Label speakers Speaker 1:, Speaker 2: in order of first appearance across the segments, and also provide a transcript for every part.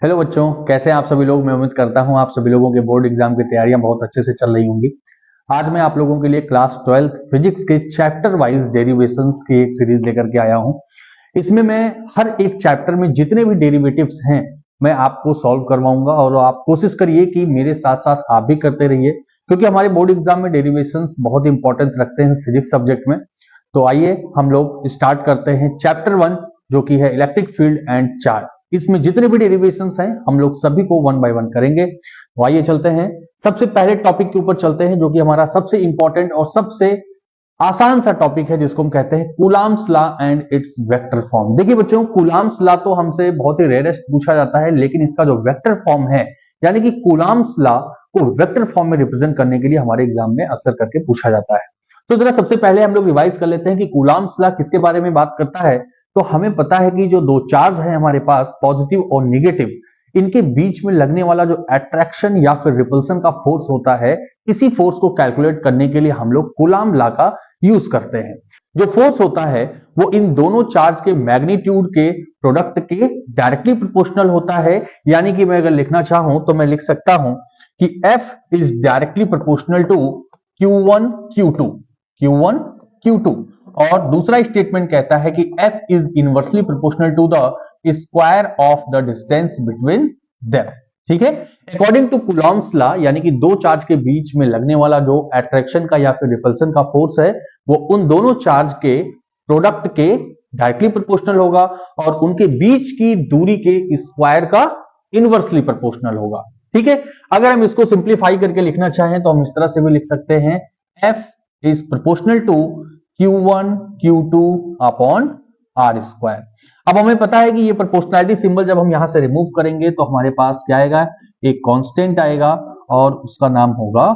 Speaker 1: Hello बच्चों, कैसे हैं आप सभी लोग। मैं उम्मीद करता हूं आप सभी लोगों के बोर्ड एग्जाम की तैयारियां बहुत अच्छे से चल रही होंगी। आज मैं आप लोगों के लिए क्लास 12th फिजिक्स के चैप्टर वाइज डेरिवेशंस की एक सीरीज लेकर के आया हूं। इसमें मैं हर एक चैप्टर में जितने भी डेरिवेटिव्स हैं मैं आपको सॉल्व करवाऊंगा और आप कोशिश करिए कि मेरे साथ साथ आप भी करते रहिए, क्योंकि हमारे बोर्ड एग्जाम में डेरिवेशंस बहुत इंपॉर्टेंस रखते हैं फिजिक्स सब्जेक्ट में। तो आइए हम लोग स्टार्ट करते हैं चैप्टर 1, जो कि है इलेक्ट्रिक फील्ड एंड चार्ज। इसमें जितने भी डेरिवेशंस हैं हम लोग सभी को वन बाय वन करेंगे। तो आइए चलते हैं, सबसे पहले टॉपिक के ऊपर चलते हैं, जो कि हमारा सबसे इंपॉर्टेंट और सबसे आसान सा टॉपिक है, जिसको हम कहते हैं Coulomb's law and it's vector form. देखिए बच्चों, कूलम्ब्स लॉ तो हमसे बहुत ही रेयरेस्ट पूछा जाता है, लेकिन इसका जो वेक्टर फॉर्म है, यानी कि कूलम्ब्स लॉ को वेक्टर फॉर्म में रिप्रेजेंट करने के लिए हमारे एग्जाम में अक्सर करके पूछा जाता है। तो जरा सबसे पहले हम लोग रिवाइज कर लेते हैं कि कूलम्ब्स लॉ किसके बारे में बात करता है। तो हमें पता है कि जो दो चार्ज है हमारे पास, पॉजिटिव और निगेटिव, इनके बीच में लगने वाला जो अट्रैक्शन या फिर रिपल्सन का फोर्स होता है, इसी फोर्स को कैलकुलेट करने के लिए हम लोग कूलम्ब लॉ का यूज करते हैं। जो फोर्स होता है वो इन दोनों चार्ज के मैग्नीट्यूड के प्रोडक्ट के डायरेक्टली प्रोपोर्शनल होता है। यानी कि मैं अगर लिखना चाहूं तो मैं लिख सकता हूं कि F is directly proportional to Q1 Q2, Q1 Q2। और दूसरा स्टेटमेंट कहता है कि F is inversely proportional to the square of the distance between them. ठीक है, अकॉर्डिंग टू कूलम्ब्स लॉ, यानी कि दो चार्ज के बीच में लगने वाला जो अट्रैक्शन का या फिर रिपल्सन का फोर्स है, वो उन दोनों चार्ज के प्रोडक्ट के डायरेक्टली प्रोपोर्शनल होगा और उनके बीच की दूरी के स्क्वायर का इनवर्सली प्रोपोर्शनल होगा। ठीक है, अगर हम इसको सिंप्लीफाई करके लिखना चाहें तो हम इस तरह से भी लिख सकते हैं, F is proportional to Q1 Q2 upon R square. अब हमें पता है कि ये प्रोपोर्शनैलिटी सिंबल जब हम यहां से रिमूव करेंगे तो हमारे पास क्या आएगा, एक कांस्टेंट आएगा और उसका नाम होगा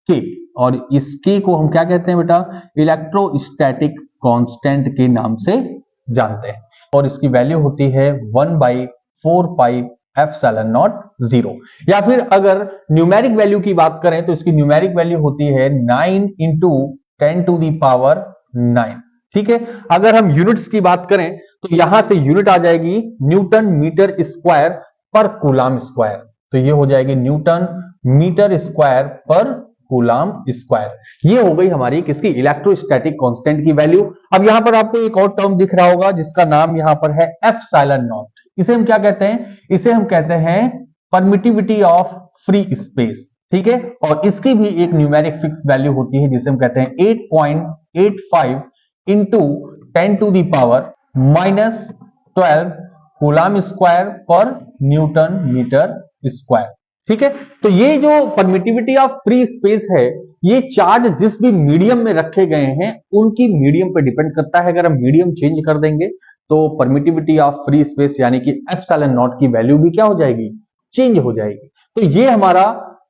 Speaker 1: K। और इस K को हम क्या कहते हैं बेटा, इलेक्ट्रोस्टैटिक कांस्टेंट के नाम से जानते हैं। और इसकी वैल्यू होती है 1/4 पाई एप्सिलॉन नॉट 0। या फिर अगर न्यूमेरिक वैल्यू की बात करें तो इसकी न्यूमेरिक वैल्यू होती है 9 इंटू 10 टू दी पावर 9। ठीक है, अगर हम यूनिट्स की बात करें तो यहां से यूनिट आ जाएगी न्यूटन मीटर स्क्वायर पर कूलम्ब स्क्वायर। तो ये हो जाएगी न्यूटन मीटर स्क्वायर पर कूलम्ब स्क्वायर। ये हो गई हमारी किसकी, इलेक्ट्रोस्टैटिक कांस्टेंट की वैल्यू। अब यहां पर आपको एक और टर्म दिख रहा होगा जिसका नाम यहां पर है एप्सिलॉन नॉट। इसे हम क्या कहते हैं, इसे हम कहते हैं परमिटिविटी ऑफ फ्री स्पेस। ठीक है, और इसकी भी एक न्यूमेरिक फिक्स वैल्यू होती है जिसे हम कहते हैं 8.85 into 10 to the power -12 coulomb square पर न्यूटन मीटर स्क्वायर। ठीक है, तो ये जो परमिटिविटी ऑफ फ्री स्पेस है, ये चार्ज जिस भी मीडियम में रखे गए हैं उनकी मीडियम पे डिपेंड करता है। अगर हम मीडियम चेंज कर देंगे तो परमिटिविटी ऑफ फ्री स्पेस यानी कि एप्सिलॉन नॉट की वैल्यू भी क्या हो जाएगी, चेंज हो जाएगी। तो ये हमारा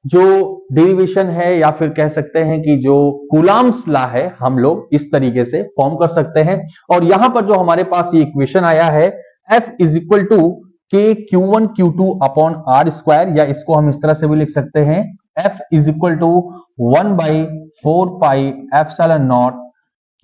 Speaker 1: जो डेरिवेशन है या फिर कह सकते हैं कि जो कूलम्ब्स लॉ है, हम लोग इस तरीके से फॉर्म कर सकते हैं। और यहां पर जो हमारे पास ये इक्वेशन आया है, F इज इक्वल टू के Q1 Q2 upon R square, या इसको हम इस तरह से भी लिख सकते हैं, F is equal to 1/4 pi epsilon naught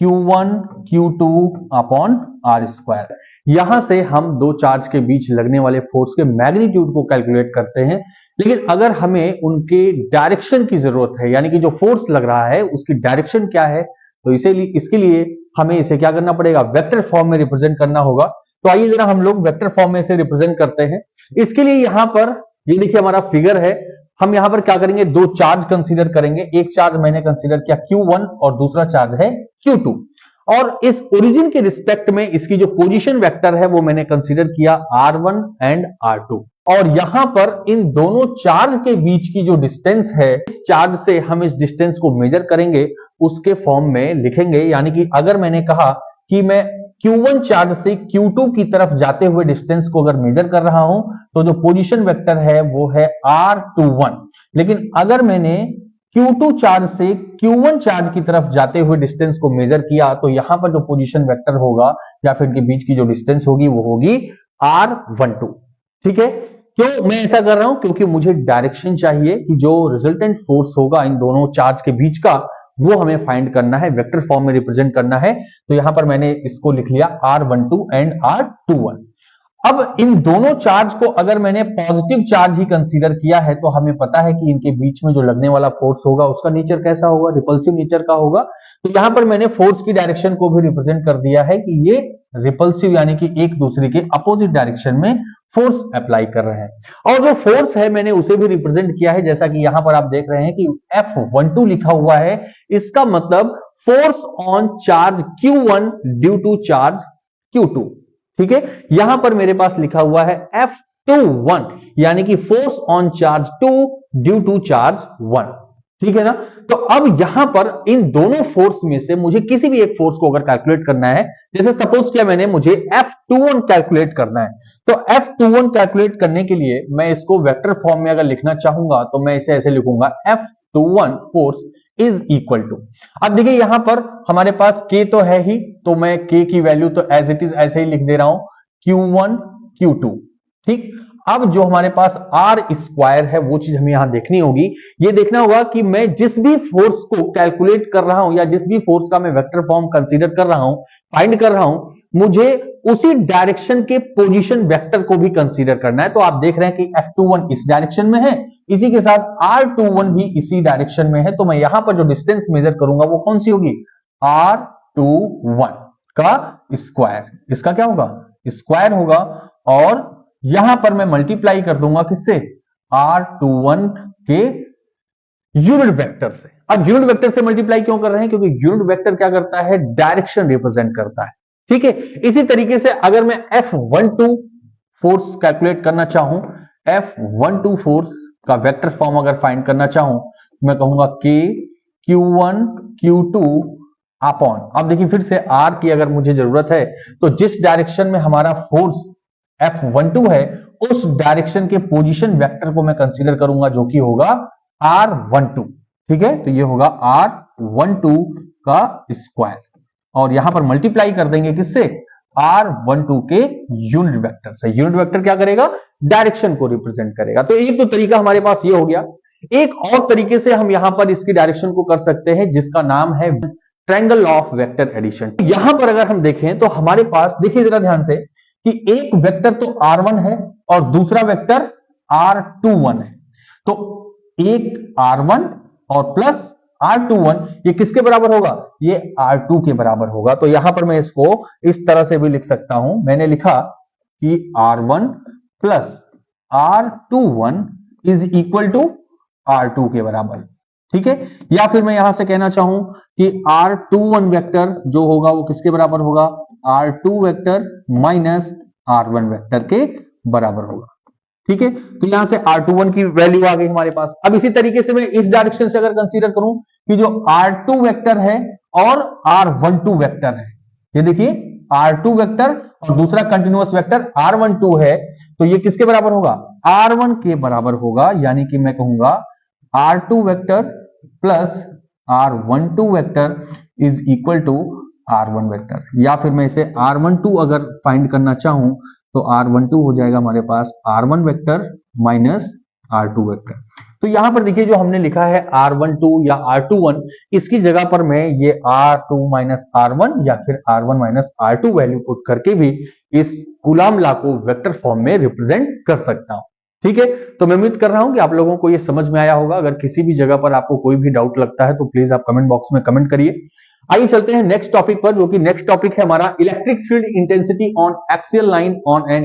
Speaker 1: Q1 Q2 upon R square. यहां से हम दो चार्ज के बीच लगने वाले फोर्स के मैग्नीट्यूड को कैलकुलेट करते हैं। लेकिन अगर हमें उनके डायरेक्शन की जरूरत है, यानी कि जो फोर्स लग रहा है उसकी डायरेक्शन क्या है, तो इसीलिए इसके लिए हमें इसे क्या करना पड़ेगा, वेक्टर फॉर्म में रिप्रेजेंट करना होगा। तो आइए जरा हम लोग वेक्टर फॉर्म में इसे रिप्रेजेंट करते हैं। इसके लिए यहां पर ये देखिए हमारा फिगर है, हम यहां पर क्या करेंगे, दो चार्ज कंसीडर करेंगे। एक चार्ज मैंने कंसीडर किया Q1 और दूसरा चार्ज है Q2। और इस ओरिजिन के रिस्पेक्ट में इसकी जो पोजीशन वेक्टर है वो मैंने कंसीडर किया R1 एंड R2। और यहां पर इन दोनों चार्ज के बीच की जो डिस्टेंस है, इस चार्ज से हम इस डिस्टेंस को मेजर करेंगे, उसके फॉर्म में लिखेंगे। यानी कि अगर मैंने कहा कि मैं Q1 चार्ज से Q2 की तरफ जाते हुए डिस्टेंस को अगर मेजर कर रहा हूं तो जो पोजीशन वेक्टर है वो है R21। लेकिन अगर मैंने Q2 चार्ज से Q1 चार्ज की तरफ जाते हुए डिस्टेंस को मेजर किया तो यहां पर जो पोजीशन वेक्टर होगा या फिर इनके बीच की जो डिस्टेंस होगी वो होगी R12। ठीक है, क्यों मैं ऐसा कर रहा हूं, क्योंकि मुझे डायरेक्शन चाहिए कि जो रिजल्टेंट फोर्स होगा इन दोनों चार्ज के बीच का वो हमें फाइंड करना है, वेक्टर फॉर्म में रिप्रेजेंट करना है। तो यहां पर मैंने इसको लिख लिया R12 एंड R21। अब इन दोनों चार्ज को अगर मैंने पॉजिटिव चार्ज ही कंसीडर किया है तो हमें पता है कि इनके बीच में जो लगने वाला फोर्स होगा उसका नेचर कैसा होगा, रिपल्सिव नेचर का होगा। तो यहां पर मैंने फोर्स की डायरेक्शन को भी रिप्रेजेंट कर दिया है कि ये रिपल्सिव यानी कि एक दूसरे के अपोजिट डायरेक्शन में फोर्स अप्लाई कर रहे हैं। और जो फोर्स है मैंने उसे भी रिप्रेजेंट किया है, जैसा कि यहां पर आप देख रहे हैं कि F12 लिखा हुआ है। इसका मतलब force on charge Q1 due to charge Q2। ठीक है, यहां पर मेरे पास लिखा हुआ है F21 यानी कि force on charge 2 due to charge 1। ठीक है ना। तो अब यहां पर इन दोनों फोर्स में से मुझे किसी भी एक फोर्स को अगर कैलकुलेट करना है, जैसे सपोज किया मैंने, मुझे F21 कैलकुलेट करना है, तो F21 कैलकुलेट करने के लिए मैं इसको वेक्टर फॉर्म में अगर लिखना चाहूंगा तो मैं इसे ऐसे लिखूंगा, F21 force is equal to, अब देखिए यहां पर हमारे पास K तो है ही, तो मैं K की वैल्यू तो एज इट इज ऐसे ही लिख दे रहा हूं, Q1 Q2। ठीक, अब जो हमारे पास आर स्क्वायर है वो चीज हमें यहां देखनी होगी। ये देखना होगा कि मैं जिस भी फोर्स को कैलकुलेट कर रहा हूं या जिस भी फोर्स का मैं वेक्टर फॉर्म कंसीडर कर रहा हूं, फाइंड कर रहा हूं, मुझे उसी डायरेक्शन के पोजीशन वेक्टर को भी कंसीडर करना है। तो आप देख रहे हैं कि F21 इस डायरेक्शन में है, इसी के साथ R21 भी इसी डायरेक्शन में है, तो मैं यहां पर जो डिस्टेंस मेजर करूंगा वो कौन सी होगी, R21 का स्क्वायर, इसका क्या होगा, स्क्वायर होगा। और यहां पर मैं मल्टीप्लाई कर दूंगा किससे, R21 के यूनिट वेक्टर से। अब यूनिट वेक्टर से मल्टीप्लाई क्यों कर रहे हैं, क्योंकि यूनिट वेक्टर क्या करता है, डायरेक्शन रिप्रेजेंट करता है। ठीक है, इसी तरीके से अगर मैं F12 फोर्स कैलकुलेट करना चाहूं, F12 फोर्स का वेक्टर फॉर्म अगर फाइंड करना चाहूं, मैं कहूंगा K Q1 Q2 अपॉन, अब देखिए फिर से R की अगर मुझे जरूरत है तो जिस डायरेक्शन में हमारा फोर्स F12 है उस डायरेक्शन के पोजीशन वेक्टर को मैं कंसीडर करूंगा जो कि होगा R12। ठीक है, तो ये होगा R12 का स्क्वायर, और यहां पर मल्टीप्लाई कर देंगे किससे, R12 के यूनिट वेक्टर से। यूनिट वेक्टर क्या करेगा, डायरेक्शन को रिप्रेजेंट करेगा। तो एक तो तरीका हमारे पास ये हो गया। एक और तरीके से हम यहां पर इसकी डायरेक्शन को कर सकते हैं जिसका नाम है ट्रायंगल ऑफ वेक्टर एडिशन। यहां पर अगर हम देखें तो हमारे पास, देखिए जरा ध्यान से, कि एक वेक्टर तो R1 है और दूसरा वेक्टर R21 है। तो एक R1 और प्लस R21 ये किसके बराबर होगा, ये R2 के बराबर होगा। तो यहां पर मैं इसको इस तरह से भी लिख सकता हूं, मैंने लिखा कि R1 plus R21 is equal to R2 के बराबर। ठीक है, या फिर मैं यहां से कहना चाहूं कि R21 वेक्टर जो होगा वो किसके बराबर होगा, R2 vector minus R1 vector के बराबर होगा। ठीक है, तो यहां से R21 की वैल्यू आ गई हमारे पास। अब इसी तरीके से मैं इस डायरेक्शन से अगर कंसीडर करूं कि जो R2 वेक्टर है और R12 वेक्टर है, ये देखिए R2 वेक्टर और दूसरा कंटिन्यूअस वेक्टर R12 है, तो ये किसके बराबर होगा, R1 के बराबर होगा। यानी कि मैं कहूंगा R2 vector plus R12 vector is equal to R1 vector, या फिर मैं इसे R12 अगर फाइंड करना चाहूं तो R12 हो जाएगा हमारे पास R1 vector minus R2 vector. तो यहां पर देखिए जो हमने लिखा है R12 या R21, इसकी जगह पर मैं ये R2 माइनस R1 या फिर R1 minus R2 value put करके भी इस कूलॉम लॉ को वेक्टर फॉर्म में रिप्रेजेंट कर सकता हूं। ठीक है, तो मैं उम्मीद कर रहा हूं कि आप लोगों को ये समझ में आया होगा। अगर किसी भी जगह पर आपको कोई भी डाउट लगता है तो प्लीज आप कमेंट बॉक्स में कमेंट करिए। आइए चलते हैं नेक्स्ट टॉपिक पर, जो कि नेक्स्ट टॉपिक है हमारा electric field intensity on axial line on an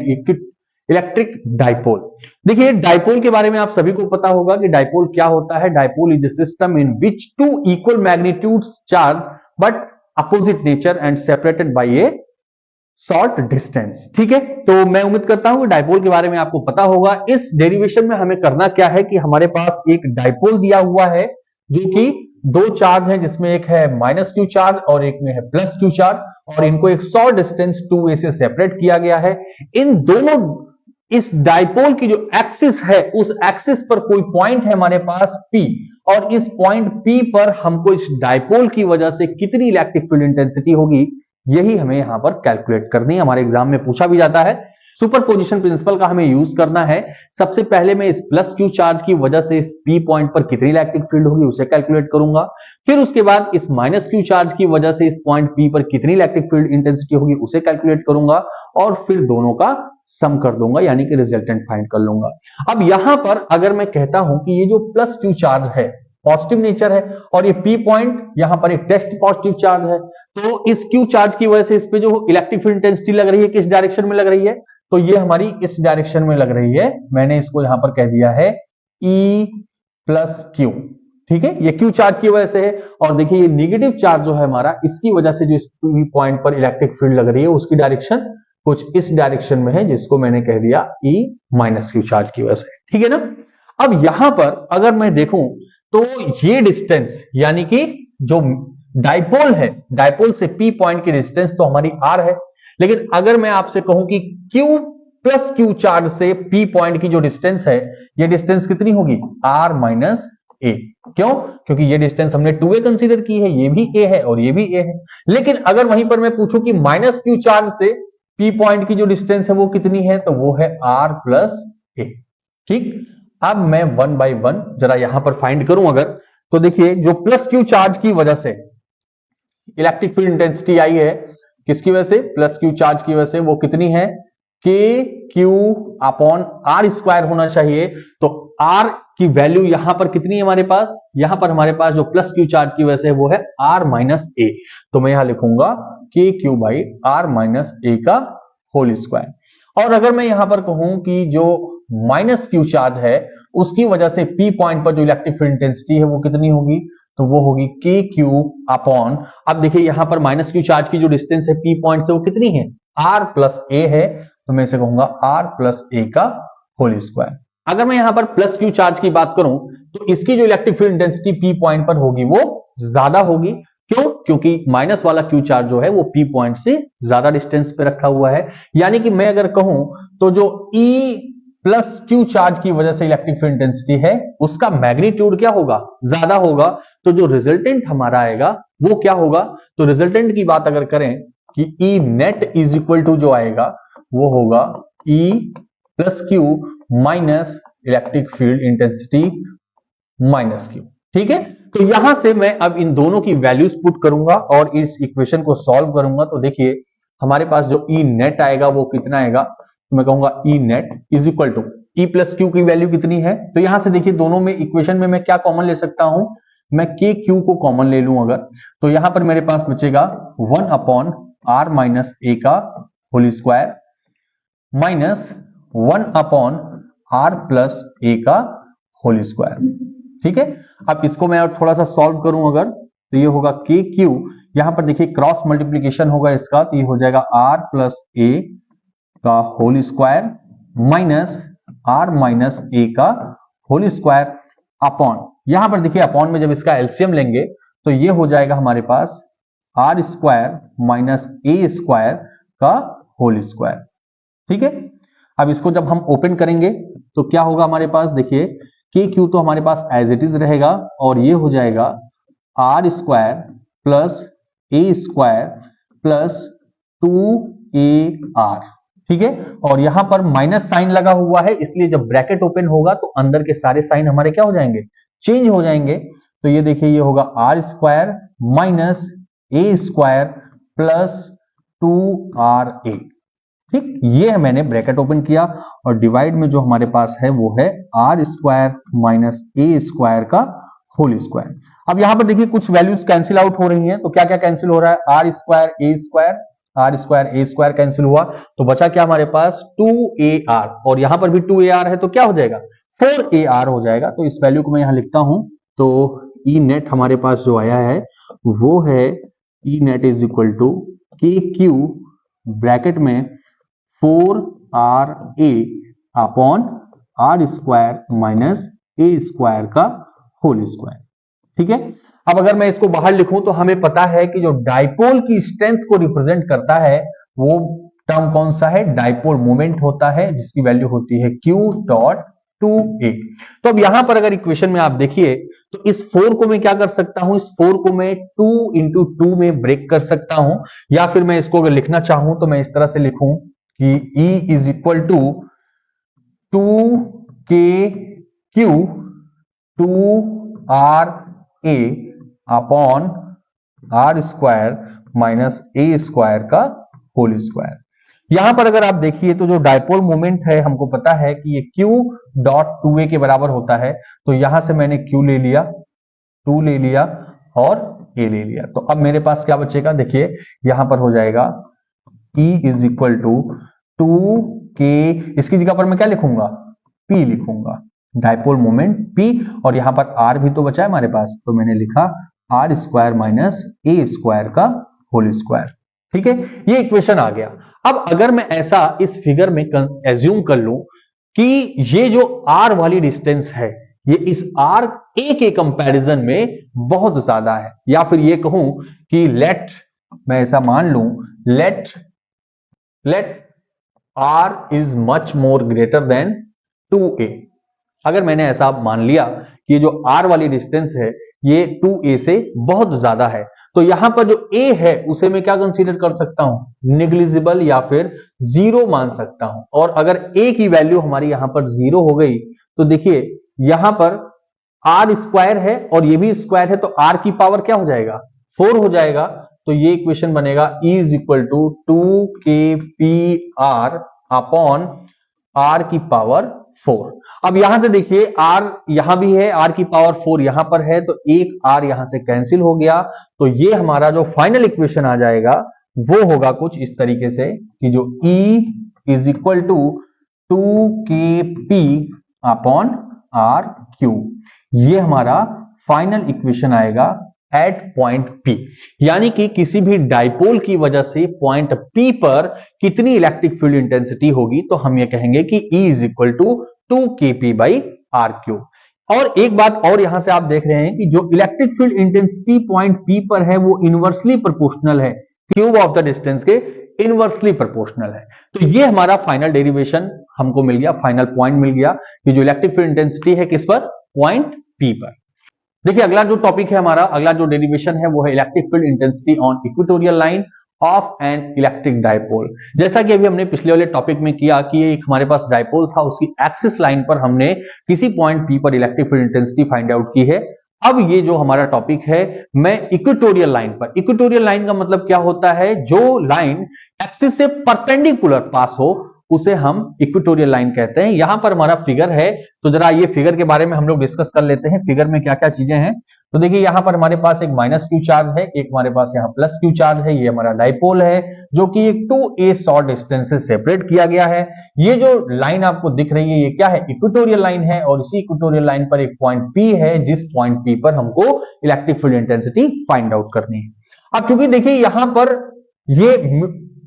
Speaker 1: electric dipole. देखिए डाइपोल के बारे में आप सभी को पता होगा कि डाइपोल क्या होता है। Dipole is a system in which two equal magnitudes charge but opposite nature and separated by a short distance. ठीक है, तो मैं उम्मीद करता हूं कि डाइपोल के बारे में आपको पता होगा। इस डेरिवेशन में हमें करना क्या है कि हमारे पास एक डाइपोल दिया हुआ है जो कि दो चार्ज हैं, जिसमें एक है माइनस क्यू चार्ज और एक में है प्लस क्यू चार्ज, और इनको एक शॉर्ट डिस्टेंस 2a से सेपरेट किया गया है। इन दोनों, इस डाइपोल की जो एक्सिस है उस एक्सिस पर कोई पॉइंट है हमारे पास P, और इस पॉइंट P पर हमको इस डाइपोल की वजह से कितनी इलेक्ट्रिक फील्ड इंटेंसिटी होगी, यही हमें यहां पर कैलकुलेट करनी है। हमारे एग्जाम में पूछा भी जाता है। सुपरपोजिशन प्रिंसिपल का हमें यूज करना है। सबसे पहले मैं इस प्लस क्यू चार्ज की वजह से इस पी पॉइंट पर कितनी इलेक्ट्रिक फील्ड होगी उसे कैलकुलेट करूंगा। फिर उसके बाद इस माइनस क्यू चार्ज की वजह से इस पॉइंट पी पर कितनी इलेक्ट्रिक फील्ड इंटेंसिटी होगी उसे कैलकुलेट करूंगा और फिर दोनों का सम कर दूंगा, यानी कि रिजल्टेंट फाइंड कर लूंगा। अब यहां पर अगर मैं कहता हूं कि ये जो प्लस क्यू चार्ज है पॉजिटिव नेचर है और ये पी पॉइंट यहां पर एक टेस्ट पॉजिटिव चार्ज है, तो इस क्यू चार्ज की वजह से इस पे जो इलेक्ट्रिक फील्ड इंटेंसिटी लग रही है किस डायरेक्शन में लग रही है, तो ये हमारी इस डायरेक्शन में लग रही है। मैंने इसको यहां पर कह दिया है E प्लस क्यू। ठीक है, ये क्यू चार्ज की वजह से है। और देखिए ये निगेटिव चार्ज जो है हमारा, इसकी वजह से जो इस पॉइंट पर इलेक्ट्रिक फील्ड लग रही है उसकी डायरेक्शन कुछ इस डायरेक्शन में है, जिसको मैंने कह दिया E माइनस क्यू चार्ज की वजह से। ठीक है ना। अब यहां पर अगर मैं देखूं तो ये डिस्टेंस यानी कि जो डाइपोल है, डाइपोल से पी पॉइंट की डिस्टेंस तो हमारी r है, लेकिन अगर मैं आपसे कहूं कि q प्लस क्यू चार्ज से p पॉइंट की जो डिस्टेंस है, ये डिस्टेंस कितनी होगी r माइनस a। क्यों? क्योंकि ये डिस्टेंस हमने 2a कंसीडर की है, ये भी a है और ये भी a है। लेकिन अगर वहीं पर मैं पूछूं कि माइनस क्यू चार्ज से p पॉइंट की जो डिस्टेंस है वो कितनी है, तो वो है r प्लस a। ठीक, अब मैं वन बाय वन जरा यहां पर फाइंड करूं अगर, तो देखिए जो प्लस क्यू चार्ज की वजह से इलेक्ट्रिक फील्ड इंटेंसिटी आई है, किसकी वजह से, प्लस क्यू चार्ज की वजह से, वो कितनी है के क्यू अपॉन आर स्क्वायर होना चाहिए। तो आर की वैल्यू यहां पर कितनी है हमारे पास, यहां पर हमारे पास जो प्लस क्यू चार्ज की वजह से वो है आर माइनस ए। तो मैं यहां लिखूंगा के Q by are minus A का होल स्क्वायर। और अगर मैं यहां पर कहूं कि जो माइनस क्यू चार्ज है उसकी वजह से पी पॉइंट पर जो इलेक्ट्रिक फील्ड इंटेंसिटी है वो कितनी होगी, तो वो होगी के क्यू अपॉन, अब देखिए यहां पर माइनस क्यू चार्ज की जो डिस्टेंस है पी पॉइंट से वो कितनी है, आर प्लस ए है, तो मैं इसे कहूंगा आर प्लस ए का होल स्क्वायर। अगर मैं यहां पर प्लस क्यू चार्ज की बात करूं तो इसकी जो electric field intensity P point पर होगी वो ज्यादा होगी। क्यों? क्योंकि माइनस वाला क्यू चार्ज जो है वो पी पॉइंट से ज्यादा डिस्टेंस पे रखा हुआ है। यानी कि मैं अगर कहूं तो जो ई प्लस क्यू चार्ज की वजह से इलेक्ट्रिक फील्ड इंटेंसिटी है उसका मैग्नीट्यूड क्या होगा, ज्यादा होगा। तो जो रिजल्टेंट हमारा आएगा वो क्या होगा, तो रिजल्टेंट की बात अगर करें कि ई नेट इज इक्वल टू जो आएगा वो होगा ई plus Q minus electric field intensity minus Q. ठीक है, तो यहां से मैं अब इन दोनों की वैल्यूज पुट करूंगा और इस इक्वेशन को सॉल्व करूंगा। तो देखिए हमारे पास जो ई नेट आएगा वो कितना आएगा, तो मैं कहूंगा E net is equal to E plus Q की वैल्यू कितनी है, तो यहां से देखिए दोनों में इक्वेशन में मैं क्या कॉमन ले सकता हूं, मैं के क्यू को कॉमन ले लूं अगर, तो यहां पर मेरे पास बचेगा 1 अपॉन आर माइनस ए का whole square minus 1 upon R plus A का होल स्क्वायर। ठीक है, अब इसको मैं और थोड़ा सा सॉल्व करूं अगर, तो ये होगा के क्यू, यहां पर देखिए क्रॉस मल्टीप्लीकेशन होगा इसका, तो ये हो जाएगा आर प्लस ए का whole square minus R minus A का होल स्क्वायर अपॉन, यहां पर देखिए अपॉन में जब इसका एलसीएम लेंगे तो ये हो जाएगा हमारे पास R square minus A square का होल स्क्वायर। ठीक है, अब इसको जब हम ओपन करेंगे तो क्या होगा हमारे पास, देखिए के क्यू तो हमारे पास एज इट इज रहेगा और ये हो जाएगा R square plus A square plus 2AR। ठीक है, और यहां पर माइनस साइन लगा हुआ है, इसलिए जब ब्रैकेट ओपन होगा तो अंदर के सारे साइन हमारे क्या हो जाएंगे, चेंज हो जाएंगे। तो ये देखिए ये होगा R square minus A square plus 2RA। ठीक, ये मैंने ब्रैकेट ओपन किया और डिवाइड में जो हमारे पास है वो है R square minus A square का होल स्क्वायर। अब यहां पर देखिए कुछ वैल्यूज कैंसिल आउट हो रही हैं, तो क्या क्या कैंसिल हो रहा है, R square A square, R square A square cancel हुआ, तो बचा क्या हमारे पास 2AR, और यहां पर भी 2AR है तो क्या हो जाएगा 4AR हो जाएगा। तो इस वैल्यू को मैं यहां लिखता हूं, तो ई नेट हमारे पास जो आया है वो है E net is equal to K Q bracket में 4RA upon R square minus A square का होल स्क्वायर। ठीक है, अब अगर मैं इसको बाहर लिखूं तो हमें पता है कि जो डाइपोल की स्ट्रेंथ को रिप्रेजेंट करता है वो टर्म कौन सा है, डाइपोल मोमेंट होता है, जिसकी वैल्यू होती है Q डॉट 2A। तो अब यहां पर अगर इक्वेशन में आप देखिए तो इस 4 को मैं क्या कर सकता हूं, इस 4 को मैं 2 into 2 में ब्रेक कर सकता हूं, या फिर मैं इसको अगर लिखना चाहूं तो मैं इस तरह से लिखूं कि E is equal to 2KQ 2RA upon R square minus A square का होल स्क्वायर। यहां पर अगर आप देखिए तो जो डायपोल मोमेंट है हमको पता है कि ये Q डॉट 2A के बराबर होता है, तो यहां से मैंने Q ले लिया, 2 ले लिया और A ले लिया। तो अब मेरे पास क्या बचेगा, देखिए यहां पर हो जाएगा E is equal to 2K, इसकी जगह पर मैं क्या लिखूंगा, P लिखूंगा, डायपोल मोमेंट P, और यहां पर R भी तो बचा है हमारे पास, तो मैंने लिखा R square minus A square का होल स्क्वायर। ठीक है, ये इक्वेशन आ गया। अब अगर मैं ऐसा इस फिगर में एज्यूम कर लूं कि ये जो R वाली डिस्टेंस है ये इस R A के कंपैरिजन में बहुत ज्यादा है, या फिर ये कहूं कि मैं ऐसा मान लूं, let R is much more greater than 2A। अगर मैंने ऐसा मान लिया कि ये जो R वाली डिस्टेंस है ये 2A से बहुत ज्यादा है, तो यहां पर जो A है उसे मैं क्या कंसीडर कर सकता हूं, नेग्लिजिबल या फिर जीरो मान सकता हूं। और अगर A की वैल्यू हमारी यहां पर जीरो हो गई तो देखिए यहां पर R स्क्वायर है और ये भी स्क्वायर है, तो R की पावर क्या हो जाएगा, 4 हो जाएगा। तो ये इक्वेशन बनेगा E is equal to 2KPR upon R की पावर 4। अब यहां से देखिए R यहां भी है, R की पावर 4 यहां पर है, तो एक R यहां से कैंसिल हो गया। तो ये हमारा जो फाइनल इक्वेशन आ जाएगा वो होगा कुछ इस तरीके से कि जो E is equal to 2KP upon RQ, ये हमारा फाइनल इक्वेशन आएगा एट पॉइंट P। यानी कि किसी भी डाइपोल की वजह से पॉइंट P पर कितनी इलेक्ट्रिक फील्ड इंटेंसिटी होगी, तो हम ये कहेंगे कि E is equal to 2KP by RQ। और एक बात और यहां से आप देख रहे हैं कि जो electric field intensity point P पर है वो इनवर्सली प्रोपोर्शनल है, क्यूब ऑफ द डिस्टेंस के इनवर्सली प्रोपोर्शनल है। तो ये हमारा फाइनल डेरिवेशन हमको मिल गया, फाइनल पॉइंट मिल गया कि जो इलेक्ट्रिक फील्ड इंटेंसिटी है किस पर, पॉइंट P पर। देखिए अगला जो टॉपिक है हमारा, अगला जो डेरिवेशन है वो है electric field intensity on equatorial line of an electric dipole. जैसा कि अभी हमने पिछले वाले टॉपिक में किया कि एक हमारे पास डाइपोल था, उसकी एक्सिस लाइन पर हमने किसी पॉइंट P पर electric field intensity find out की है। अब ये जो हमारा टॉपिक है, मैं इक्वेटोरियल लाइन पर, इक्वेटोरियल लाइन का मतलब क्या होता है, जो लाइन एक्सिस से परपेंडिकुलर पास हो उसे हम इक्वेटोरियल लाइन कहते हैं। यहां पर हमारा फिगर है, तो जरा ये फिगर के बारे में हम लोग डिस्कस कर लेते हैं, फिगर में क्या क्या चीजें हैं। तो देखिए यहां पर हमारे पास एक माइनस क्यू चार्ज है, एक हमारे पास यहाँ प्लस क्यू चार्ज है, ये हमारा डाइपोल है जो कि एक 2A शॉर्ट डिस्टेंस से सेपरेट किया गया है। ये जो लाइन आपको दिख रही है ये क्या है, इक्वेटोरियल लाइन है, और इसी इक्वेटोरियल लाइन पर एक पॉइंट P है, जिस पॉइंट P पर हमको electric field intensity find out करनी है। अब चूंकि देखिए यहां पर ये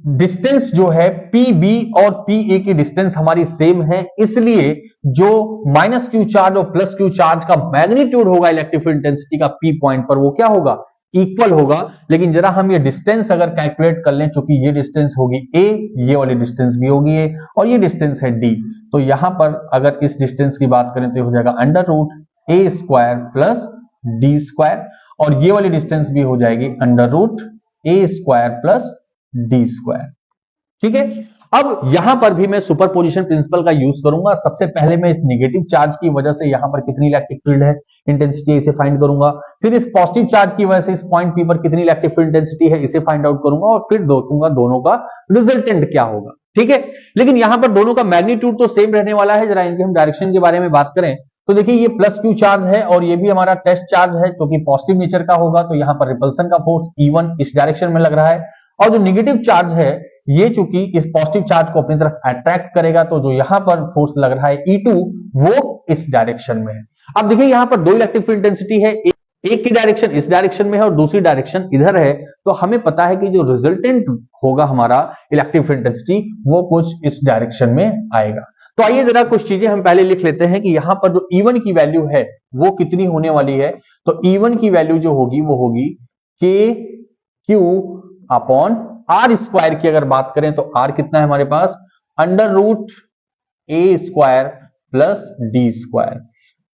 Speaker 1: डिस्टेंस जो है PB और PA की डिस्टेंस हमारी सेम है, इसलिए जो माइनस क्यू चार्ज और प्लस क्यू चार्ज का मैग्नीट्यूड होगा इलेक्ट्रिक फील्ड इंटेंसिटी का P पॉइंट पर वो क्या होगा, इक्वल होगा। लेकिन जरा हम ये डिस्टेंस अगर कैलकुलेट कर लें, चूंकि ये डिस्टेंस होगी A, ये वाली डिस्टेंस भी होगी A, और ये डिस्टेंस है D, तो यहां पर अगर इस डिस्टेंस की बात करें तो हो जाएगा under root A square plus D square, और ये वाली डिस्टेंस भी हो जाएगी under root A square plus D square. ठीक है, अब यहां पर भी मैं सुपरपोजिशन प्रिंसिपल का यूज करूंगा। सबसे पहले मैं इस नेगेटिव चार्ज की वजह से यहां पर कितनी इलेक्ट्रिक फील्ड है इंटेंसिटी इसे फाइंड करूंगा, फिर इस पॉजिटिव चार्ज की वजह से इस पॉइंट P पर कितनी इलेक्ट्रिक फील्ड इंटेंसिटी है इसे फाइंड आउट करूंगा, और फिर देखूंगा दोनों का रिजल्टेंट क्या होगा। ठीक है, लेकिन यहां पर दोनों का मैग्नीट्यूड तो सेम रहने वाला है। जरा इनके हम डायरेक्शन के बारे में बात करें तो देखिए ये प्लस क्यू चार्ज है और ये भी हमारा टेस्ट चार्ज है, जो कि पॉजिटिव नेचर का होगा, तो यहां पर रिपल्सन का फोर्स E1 इस डायरेक्शन में लग रहा है, और जो नेगेटिव चार्ज है ये चूंकि इस पॉजिटिव चार्ज को अपनी तरफ अट्रैक्ट करेगा, तो जो यहां पर फोर्स लग रहा है E2 वो इस डायरेक्शन में है। अब देखिए यहां पर दो इलेक्ट्रिक फील्ड इंटेंसिटी है, एक की डायरेक्शन इस डायरेक्शन में है और दूसरी डायरेक्शन इधर है, तो हमें पता है कि जो रिजल्टेंट होगा हमारा इलेक्ट्रिक फील्ड इंटेंसिटी वो कुछ इस डायरेक्शन में आएगा। तो आइए जरा कुछ चीजें हम पहले लिख लेते हैं कि यहां पर जो E1 की वैल्यू है वो कितनी होने वाली है। तो E1 की वैल्यू जो होगी वो होगी KQ अपॉन R स्क्वायर की अगर बात करें तो R कितना है हमारे पास, under root A square plus D square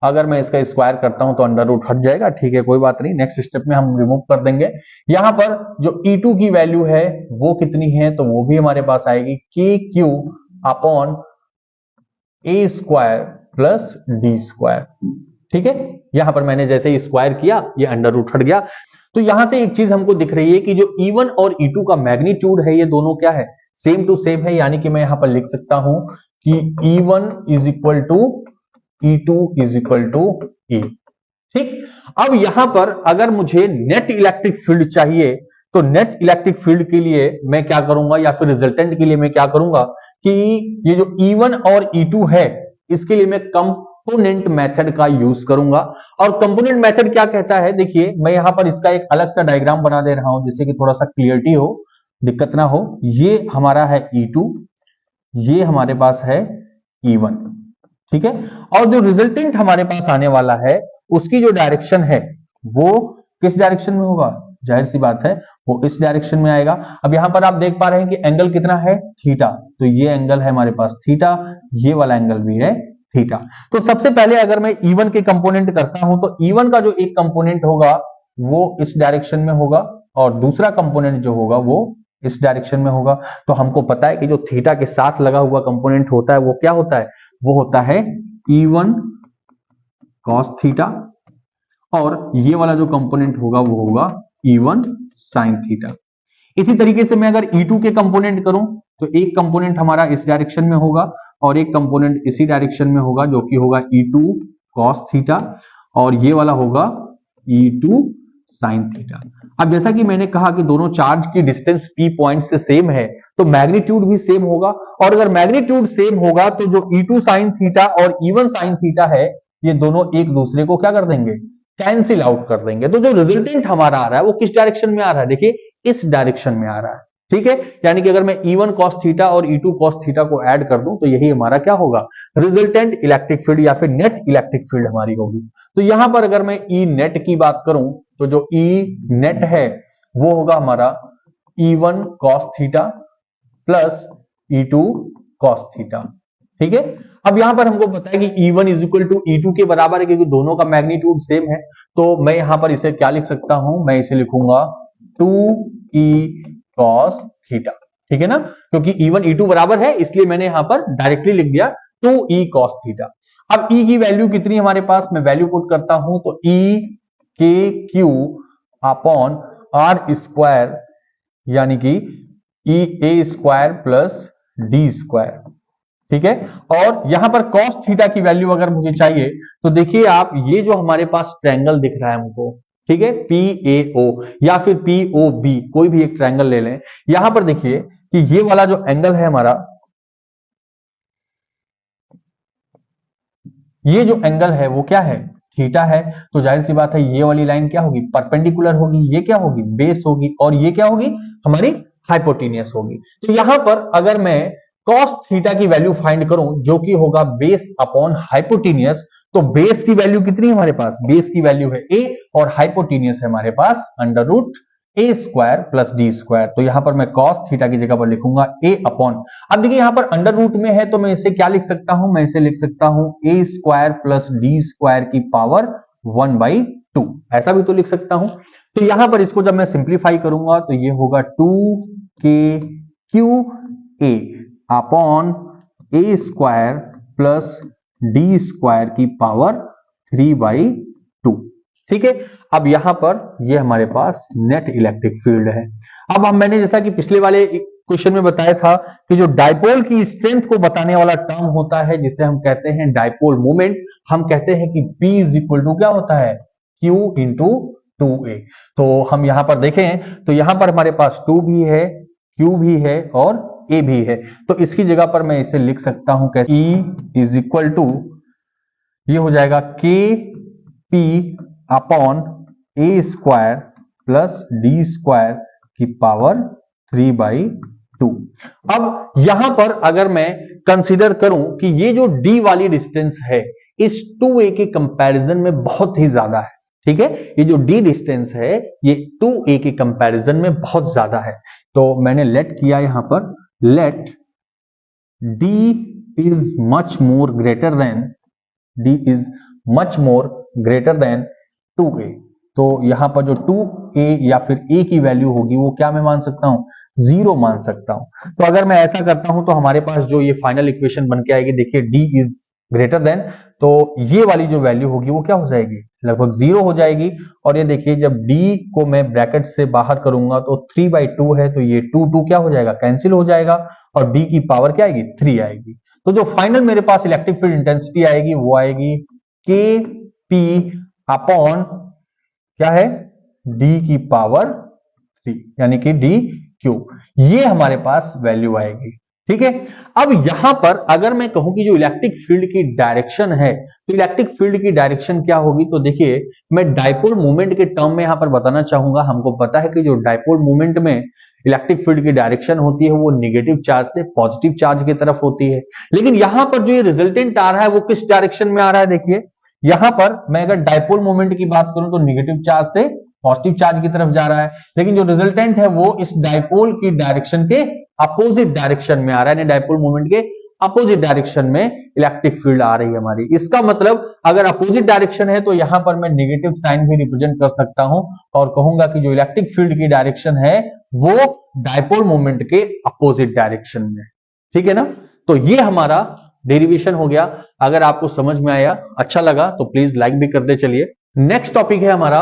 Speaker 1: अगर मैं इसका स्क्वायर करता हूं तो अंडर रूट हट जाएगा, ठीक है कोई बात नहीं, नेक्स्ट स्टेप में हम रिमूव कर देंगे। यहां पर जो E2 की वैल्यू है वो कितनी है, तो वो भी हमारे पास आएगी KQ अपॉन ए स्क्वायर प्लस डी स्क्वायर, ठीक है। यहां पर मैंने जैसे ही स्क्वायर किया ये अंडर रूट हट गया। तो यहां से एक चीज हमको दिख रही है कि जो E1 और E2 का मैग्नीट्यूड है ये दोनों क्या है, सेम टू सेम है, यानी कि मैं यहां पर लिख सकता हूं कि E1 is equal to E2 is equal to E, ठीक। अब यहां पर अगर मुझे नेट इलेक्ट्रिक फील्ड चाहिए तो नेट इलेक्ट्रिक फील्ड के लिए मैं क्या करूंगा, या फिर रिजल्टेंट के लिए मैं क्या करूंगा कि ये जो E1 और E2 है इसके लिए मैं कंपोनेंट मेथड का यूज करूंगा। और कंपोनेंट मेथड क्या कहता है, देखिए मैं यहां पर इसका एक अलग सा डायग्राम बना दे रहा हूं जिससे कि थोड़ा सा क्लियरिटी हो, दिक्कत ना हो। ये हमारा है E2, ये हमारे पास है E1, ठीक है। और जो रिजल्टेंट हमारे पास आने वाला है उसकी जो डायरेक्शन है वो किस डायरेक्शन में होगा, जाहिर सी बात है वो इस डायरेक्शन में आएगा। अब यहां पर आप देख पा रहे हैं कि एंगल कितना है, थीटा, तो ये एंगल है हमारे पास थीटा, ये वाला एंगल भी है थीटा। तो सबसे पहले अगर मैं E1 के कंपोनेंट करता हूं तो E1 का जो एक कंपोनेंट होगा वो इस डायरेक्शन में होगा और दूसरा कंपोनेंट जो होगा वो इस डायरेक्शन में होगा। तो हमको पता है कि जो थीटा के साथ लगा हुआ कंपोनेंट होता है वो क्या होता है, वो होता है E1 cos थीटा, और ये वाला जो कंपोनेंट होगा वो होगा E1 sin थीटा। इसी तरीके से मैं अगर E2 के कंपोनेंट करूं तो एक कंपोनेंट हमारा इस डायरेक्शन में होगा और एक कंपोनेंट इसी डायरेक्शन में होगा जो कि होगा E2 cos थीटा, और ये वाला होगा E2 sin थीटा। अब जैसा कि मैंने कहा कि दोनों चार्ज की डिस्टेंस P पॉइंट से सेम है तो मैग्नीट्यूड भी सेम होगा, और अगर मैग्नीट्यूड सेम होगा तो जो E2 sin थीटा और E1 sin थीटा है ये दोनों एक दूसरे को क्या कर देंगे, कैंसिल आउट कर देंगे। तो जो रिजल्टेंट हमारा आ रहा है वो किस डायरेक्शन में आ रहा है, देखिए इस डायरेक्शन में आ रहा है, ठीक है। यानी कि अगर मैं E1 cos थीटा और E2 cos थीटा को ऐड कर दूं तो यही हमारा क्या होगा, रिजल्टेंट इलेक्ट्रिक फील्ड या फिर नेट इलेक्ट्रिक फील्ड हमारी होगी। तो यहां पर अगर मैं E नेट की बात करूं तो जो E नेट है वो होगा हमारा E1 cos theta plus E2 cos theta, ठीक है। अब यहां पर हमको पता है कि E1 is equal to E2 के बराबर है क्योंकि दोनों का मैग्नीट्यूड सेम है। तो मैं यहां पर इसे क्या लिख सकता हूं, मैं इसे लिखूंगा 2E cos थीटा, ठीक है ना, क्योंकि E1 E2 बराबर है इसलिए मैंने यहां पर डायरेक्टली लिख दिया 2E cos थीटा। अब E की वैल्यू कितनी हमारे पास, मैं वैल्यू पुट करता हूं तो E के क्यू अपॉन आर स्क्वायर यानी कि E a square plus D square, ठीक है। और यहां पर cos थीटा की वैल्यू अगर मुझे चाहिए तो देखिए आप, ये जो हमारे पास ट्रायंगल दिख रहा है हमको, ठीक है, PAO या फिर POB कोई भी एक ट्रायंगल ले लें। यहां पर देखिए कि ये वाला जो एंगल है हमारा, ये जो एंगल है वो क्या है, थीटा है। तो जाहिर सी बात है ये वाली लाइन क्या होगी, परपेंडिकुलर होगी, ये क्या होगी, बेस होगी, और ये क्या होगी, हमारी हाइपोटेनियस होगी। तो यहां पर अगर मैं cos थीटा की वैल्यू फाइंड करूं जो कि होगा बेस अपॉन हाइपोटेनियस, तो बेस की वैल्यू कितनी है हमारे पास, बेस की वैल्यू है a और हाइपोटेनियस है हमारे पास अंडर रूट ए स्क्वायर प्लस डी स्क्वायर। तो यहां पर मैं cos थीटा की जगह पर लिखूंगा a अपॉन, अब देखिए यहां पर अंडर रूट में है तो मैं इसे क्या लिख सकता हूं, मैं इसे लिख सकता हूं a square plus D square की पावर 1/2, ऐसा भी तो लिख सकता हूं। तो यहां पर इसको जब मैं सिंप्लीफाई करूंगा तो ये होगा 2kqa अपॉन ए स्क्वायर प्लस डी स्क्वायर की पावर 3/2, ठीक है। अब यहां पर ये हमारे पास नेट इलेक्ट्रिक फील्ड है। अब मैंने जैसा कि पिछले वाले क्वेश्चन में बताया था कि जो डायपोल की स्ट्रेंथ को बताने वाला टर्म होता है जिसे हम कहते हैं डायपोल मोमेंट, हम कहते हैं कि P इज इक्वल टू क्या होता है, Q इंटू 2A। तो हम यहां पर देखें तो यहां पर हमारे पास 2 भी है, Q भी है और A भी है। तो इसकी जगह पर मैं इसे लिख सकता हूं कैसे, E इज इक्वल टू, ये हो जाएगा KP अपॉन ए स्क्वायर प्लस डी स्क्वायर की पावर 3/2। अब यहां पर अगर मैं कंसीडर करूं कि ये जो d वाली डिस्टेंस है इस 2a के कंपैरिजन में बहुत ही ज्यादा है, ठीक है, ये जो d डिस्टेंस है ये 2a के कंपैरिजन में बहुत ज्यादा है। तो मैंने लेट किया यहां पर, let d is much more greater than, d is much more greater than 2a। तो यहां पर जो 2a या फिर a की वैल्यू होगी वो क्या मैं मान सकता हूं, 0 मान सकता हूं। तो अगर मैं ऐसा करता हूं तो हमारे पास जो ये फाइनल इक्वेशन बन के आएगी, देखिए d इज ग्रेटर देन, तो ये वाली जो वैल्यू होगी वो क्या हो जाएगी, लगभग 0 हो जाएगी। और ये देखिए जब d को मैं ब्रैकेट से बाहर करूंगा तो 3/2 है, तो ये 2 क्या हो जाएगा, कैंसिल हो जाएगा और d की पावर क्या आएगी, 3 आएगी। तो जो फाइनल मेरे पास इलेक्ट्रिक फील्ड इंटेंसिटी आएगी वो आएगी Kp अपॉन क्या है, d की पावर 3 यानी कि dq, ये हमारे पास वैल्यू आएगी। ठीक है, अब यहां पर अगर मैं कहूं कि जो इलेक्ट्रिक फील्ड की डायरेक्शन है, तो इलेक्ट्रिक फील्ड की डायरेक्शन क्या होगी, तो देखिए मैं डाइपोल मोमेंट के टर्म में यहां पर बताना चाहूंगा। हमको पता है कि जो डाइपोल मोमेंट में इलेक्ट्रिक फील्ड की डायरेक्शन होती है वो निगेटिव चार्ज से पॉजिटिव चार्ज की तरफ होती है, लेकिन यहां पर जो ये रिजल्टेंट आ रहा है वो किस डायरेक्शन में आ रहा है, देखिए यहां पर मैं अगर डाइपोल मोमेंट की बात करूं तो निगेटिव चार्ज से पॉजिटिव चार्ज की तरफ जा रहा है, लेकिन जो रिजल्टेंट है वो इस डाइपोल की डायरेक्शन के अपोजिट डायरेक्शन में आ रहा है, यानी डाइपोल मोमेंट के अपोजिट डायरेक्शन में इलेक्ट्रिक फील्ड आ रही है हमारी। इसका मतलब अगर अपोजिट डायरेक्शन है तो यहां पर मैं नेगेटिव साइन भी रिप्रेजेंट कर सकता हूं और कहूंगा कि जो इलेक्ट्रिक फील्ड की डायरेक्शन है वो डाइपोल मोमेंट के अपोजिट डायरेक्शन में। ठीक है ना, तो ये हमारा डेरिवेशन हो गया। अगर आपको समझ में आया, अच्छा लगा तो प्लीज लाइक भी कर दे। चलिए नेक्स्ट टॉपिक है हमारा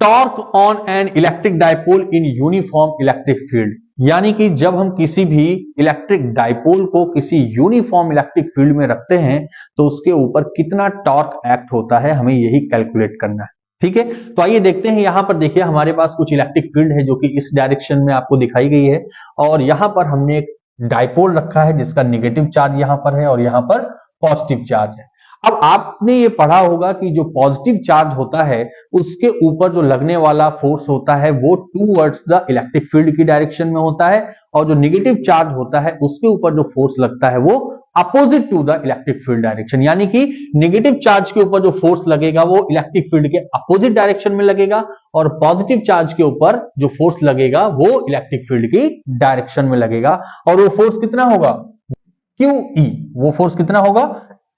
Speaker 1: torque on an electric dipole in uniform electric field, यानी कि जब हम किसी भी इलेक्ट्रिक डाइपोल को किसी यूनिफॉर्म इलेक्ट्रिक फील्ड में रखते हैं तो उसके ऊपर कितना टॉर्क एक्ट होता है, हमें यही कैलकुलेट करना है। ठीक है, तो आइए देखते हैं। यहां पर देखिए हमारे पास कुछ इलेक्ट्रिक फील्ड है जो कि इस डायरेक्शन में आपको दिखाई गई है, और यहां पर हमने एक डाइपोल रखा है जिसका नेगेटिव चार्ज यहां पर है और यहां पर पॉजिटिव चार्ज है। अब आपने ये पढ़ा होगा कि जो पॉजिटिव चार्ज होता है उसके ऊपर जो लगने वाला फोर्स होता है वो टूवर्ड्स द इलेक्ट्रिक फील्ड की डायरेक्शन में होता है, और जो नेगेटिव चार्ज होता है उसके ऊपर जो फोर्स लगता है वो opposite to the electric field direction, यानी कि नेगेटिव चार्ज के ऊपर जो फोर्स लगेगा वो इलेक्ट्रिक फील्ड के अपोजिट डायरेक्शन में लगेगा, और पॉजिटिव चार्ज के ऊपर जो फोर्स लगेगा वो इलेक्ट्रिक फील्ड की डायरेक्शन में लगेगा, और वो फोर्स कितना होगा, QE। वो फोर्स कितना होगा,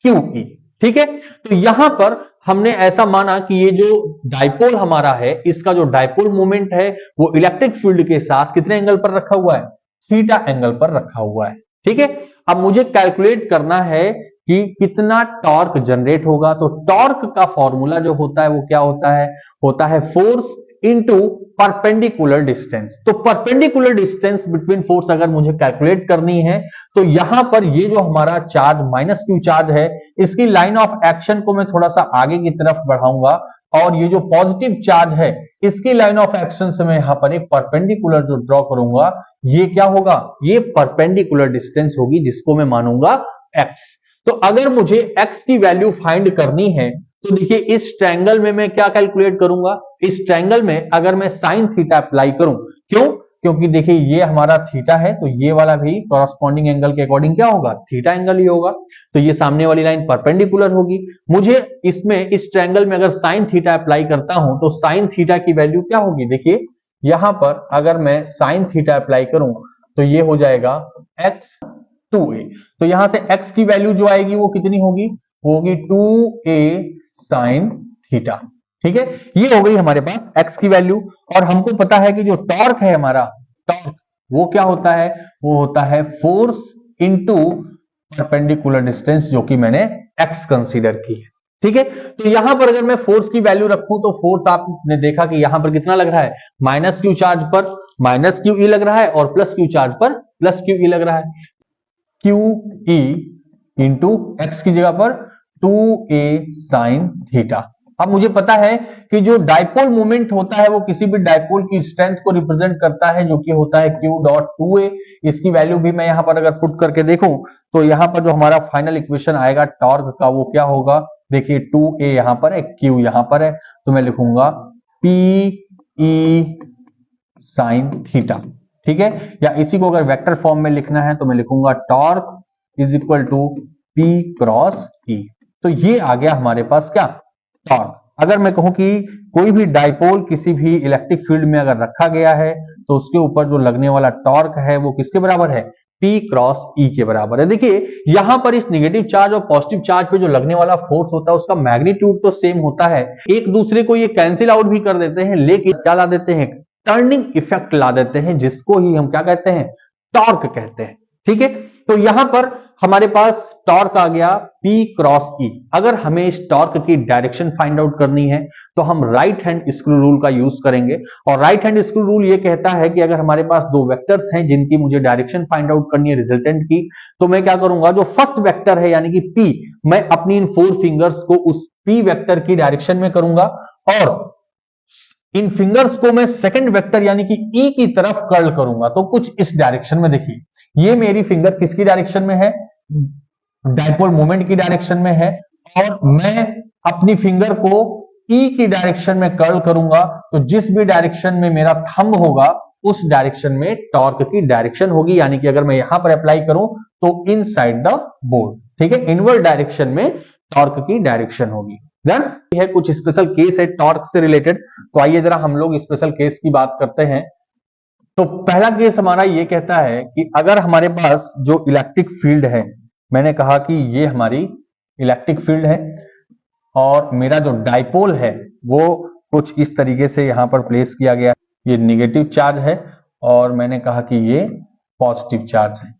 Speaker 1: QE। ठीक है, तो यहां पर हमने ऐसा माना कि ये जो डाइपोल हमारा है इसका जो डाइपोल मोमेंट है वो इलेक्ट्रिक फील्ड के साथ कितने एंगल पर रखा हुआ है, थीटा एंगल पर रखा हुआ है। ठीक है, अब मुझे कैलकुलेट करना है कि कितना टॉर्क जनरेट होगा। तो टॉर्क का फॉर्मूला जो होता है वो क्या होता है फोर्स इनटू परपेंडिकुलर डिस्टेंस। तो परपेंडिकुलर डिस्टेंस बिटवीन फोर्स अगर मुझे कैलकुलेट करनी है तो यहां पर ये जो हमारा चार्ज -q चार्ज है इसकी लाइन ऑफ एक्शन को मैं थोड़ा सा आगे की तरफ बढ़ाऊंगा, और ये जो पॉजिटिव चार्ज है इसकी लाइन ऑफ एक्शन से मैं यहां पर एक परपेंडिकुलर जो ड्रॉ करूंगा, ये क्या होगा, ये परपेंडिकुलर डिस्टेंस होगी जिसको मैं मानूंगा x। तो अगर मुझे x की वैल्यू फाइंड करनी है तो देखिए इस ट्रायंगल में मैं क्या कैलकुलेट करूंगा, इस ट्रायंगल में अगर मैं साइन थीटा अप्लाई करूं, क्यों, क्योंकि देखिए ये हमारा थीटा है तो ये वाला भी कॉरस्पॉन्डिंग एंगल के अकॉर्डिंग क्या होगा, थीटा एंगल ही होगा, तो ये सामने वाली लाइन परपेंडिकुलर होगी। मुझे इसमें इस ट्रायंगल में अगर साइन थीटा अप्लाई करता हूं तो साइन थीटा की वैल्यू क्या होगी, देखिए यहां पर अगर मैं साइन थीटा अप्लाई करूं तो ये हो जाएगा x2a। तो यहां से x की वैल्यू जो आएगी वो कितनी होगी, वो होगी 2a साइन थीटा। ठीक है, ये हो गई हमारे पास x की वैल्यू, और हमको पता है कि जो टॉर्क है हमारा, टॉर्क वो क्या होता है, वो होता है फोर्स इनटू परपेंडिकुलर डिस्टेंस जो कि मैंने x कंसीडर की है। ठीक है, तो यहां पर अगर मैं फोर्स की वैल्यू रखूं तो फोर्स आपने देखा कि यहां पर कितना लग रहा है, -q चार्ज पर -QE लग रहा है और +q चार्ज पर +QE लग रहा है। QE इंटू x की जगह पर 2a साइन थीटा। अब मुझे पता है कि जो डाइपोल मोमेंट होता है वो किसी भी डाइपोल की स्ट्रेंथ को रिप्रेजेंट करता है जो कि होता है Q.2a। इसकी वैल्यू भी मैं यहां पर अगर पुट करके देखूं तो यहां पर जो हमारा फाइनल इक्वेशन आएगा टॉर्क का वो क्या होगा, देखिए 2a यहां पर है, Q यहां पर है, तो मैं लिखूंगा PE साइन थीटा। ठीक है, या इसी को अगर वेक्टर फॉर्म में लिखना है तो मैं लिखूंगा torque is equal to P cross E। तो ये आ गया हमारे पास क्या, टॉर्क। अगर मैं कहूं कि कोई भी डाइपोल किसी भी इलेक्ट्रिक फील्ड में अगर रखा गया है तो उसके ऊपर जो लगने वाला टॉर्क है वो किसके बराबर है, P क्रॉस E के बराबर है। देखिए यहां पर इस नेगेटिव चार्ज और पॉजिटिव चार्ज पे जो लगने वाला फोर्स होता है उसका मैग्नीट्यूड तो सेम होता है, एक दूसरे को ये कैंसिल आउट भी कर देते हैं, लेकिन क्या ला देते हैं, टर्निंग इफेक्ट ला देते हैं, जिसको ही हम क्या कहते हैं, टॉर्क कहते हैं। ठीक है, तो यहां पर हमारे पास टॉर्क आ गया P क्रॉस E। अगर हमें इस टॉर्क की डायरेक्शन फाइंड आउट करनी है तो हम राइट हैंड स्क्रू रूल का यूज करेंगे, और राइट हैंड स्क्रू रूल ये कहता है कि अगर हमारे पास दो वेक्टर्स हैं जिनकी मुझे डायरेक्शन फाइंड आउट करनी है रिजल्टेंट की, तो मैं क्या करूंगा, जो फर्स्ट वेक्टर है यानी कि P, मैं अपनी इन 4 फिंगर्स को उस P वेक्टर की डायरेक्शन में करूंगा, और इन फिंगर्स को मैं सेकंड वेक्टर यानी कि E की तरफ कर्ल करूंगा। तो कुछ इस डायरेक्शन में देखिए, ये मेरी फिंगर किसकी डायरेक्शन में है, डाइपोल मोमेंट की डायरेक्शन में है, और मैं अपनी फिंगर को E की डायरेक्शन में कर्ल करूंगा। तो जिस भी डायरेक्शन में मेरा थंब होगा उस डायरेक्शन में टॉर्क की डायरेक्शन होगी, यानी कि अगर मैं यहां पर अप्लाई करूं तो इनसाइड द बोर्ड, ठीक है, इनवर्ड डायरेक्शन में टॉर्क की डायरेक्शन होगी। देन है कुछ स्पेशल केस है टॉर्क से रिलेटेड, तो आइए जरा हम लोग स्पेशल केस की बात करते हैं। तो पहला केस हमारा ये कहता है कि अगर हमारे पास जो इलेक्ट्रिक फील्ड है, मैंने कहा कि ये हमारी इलेक्ट्रिक फील्ड है और मेरा जो डाइपोल है वो कुछ इस तरीके से यहां पर प्लेस किया गया, ये नेगेटिव चार्ज है और मैंने कहा कि ये पॉजिटिव चार्ज है।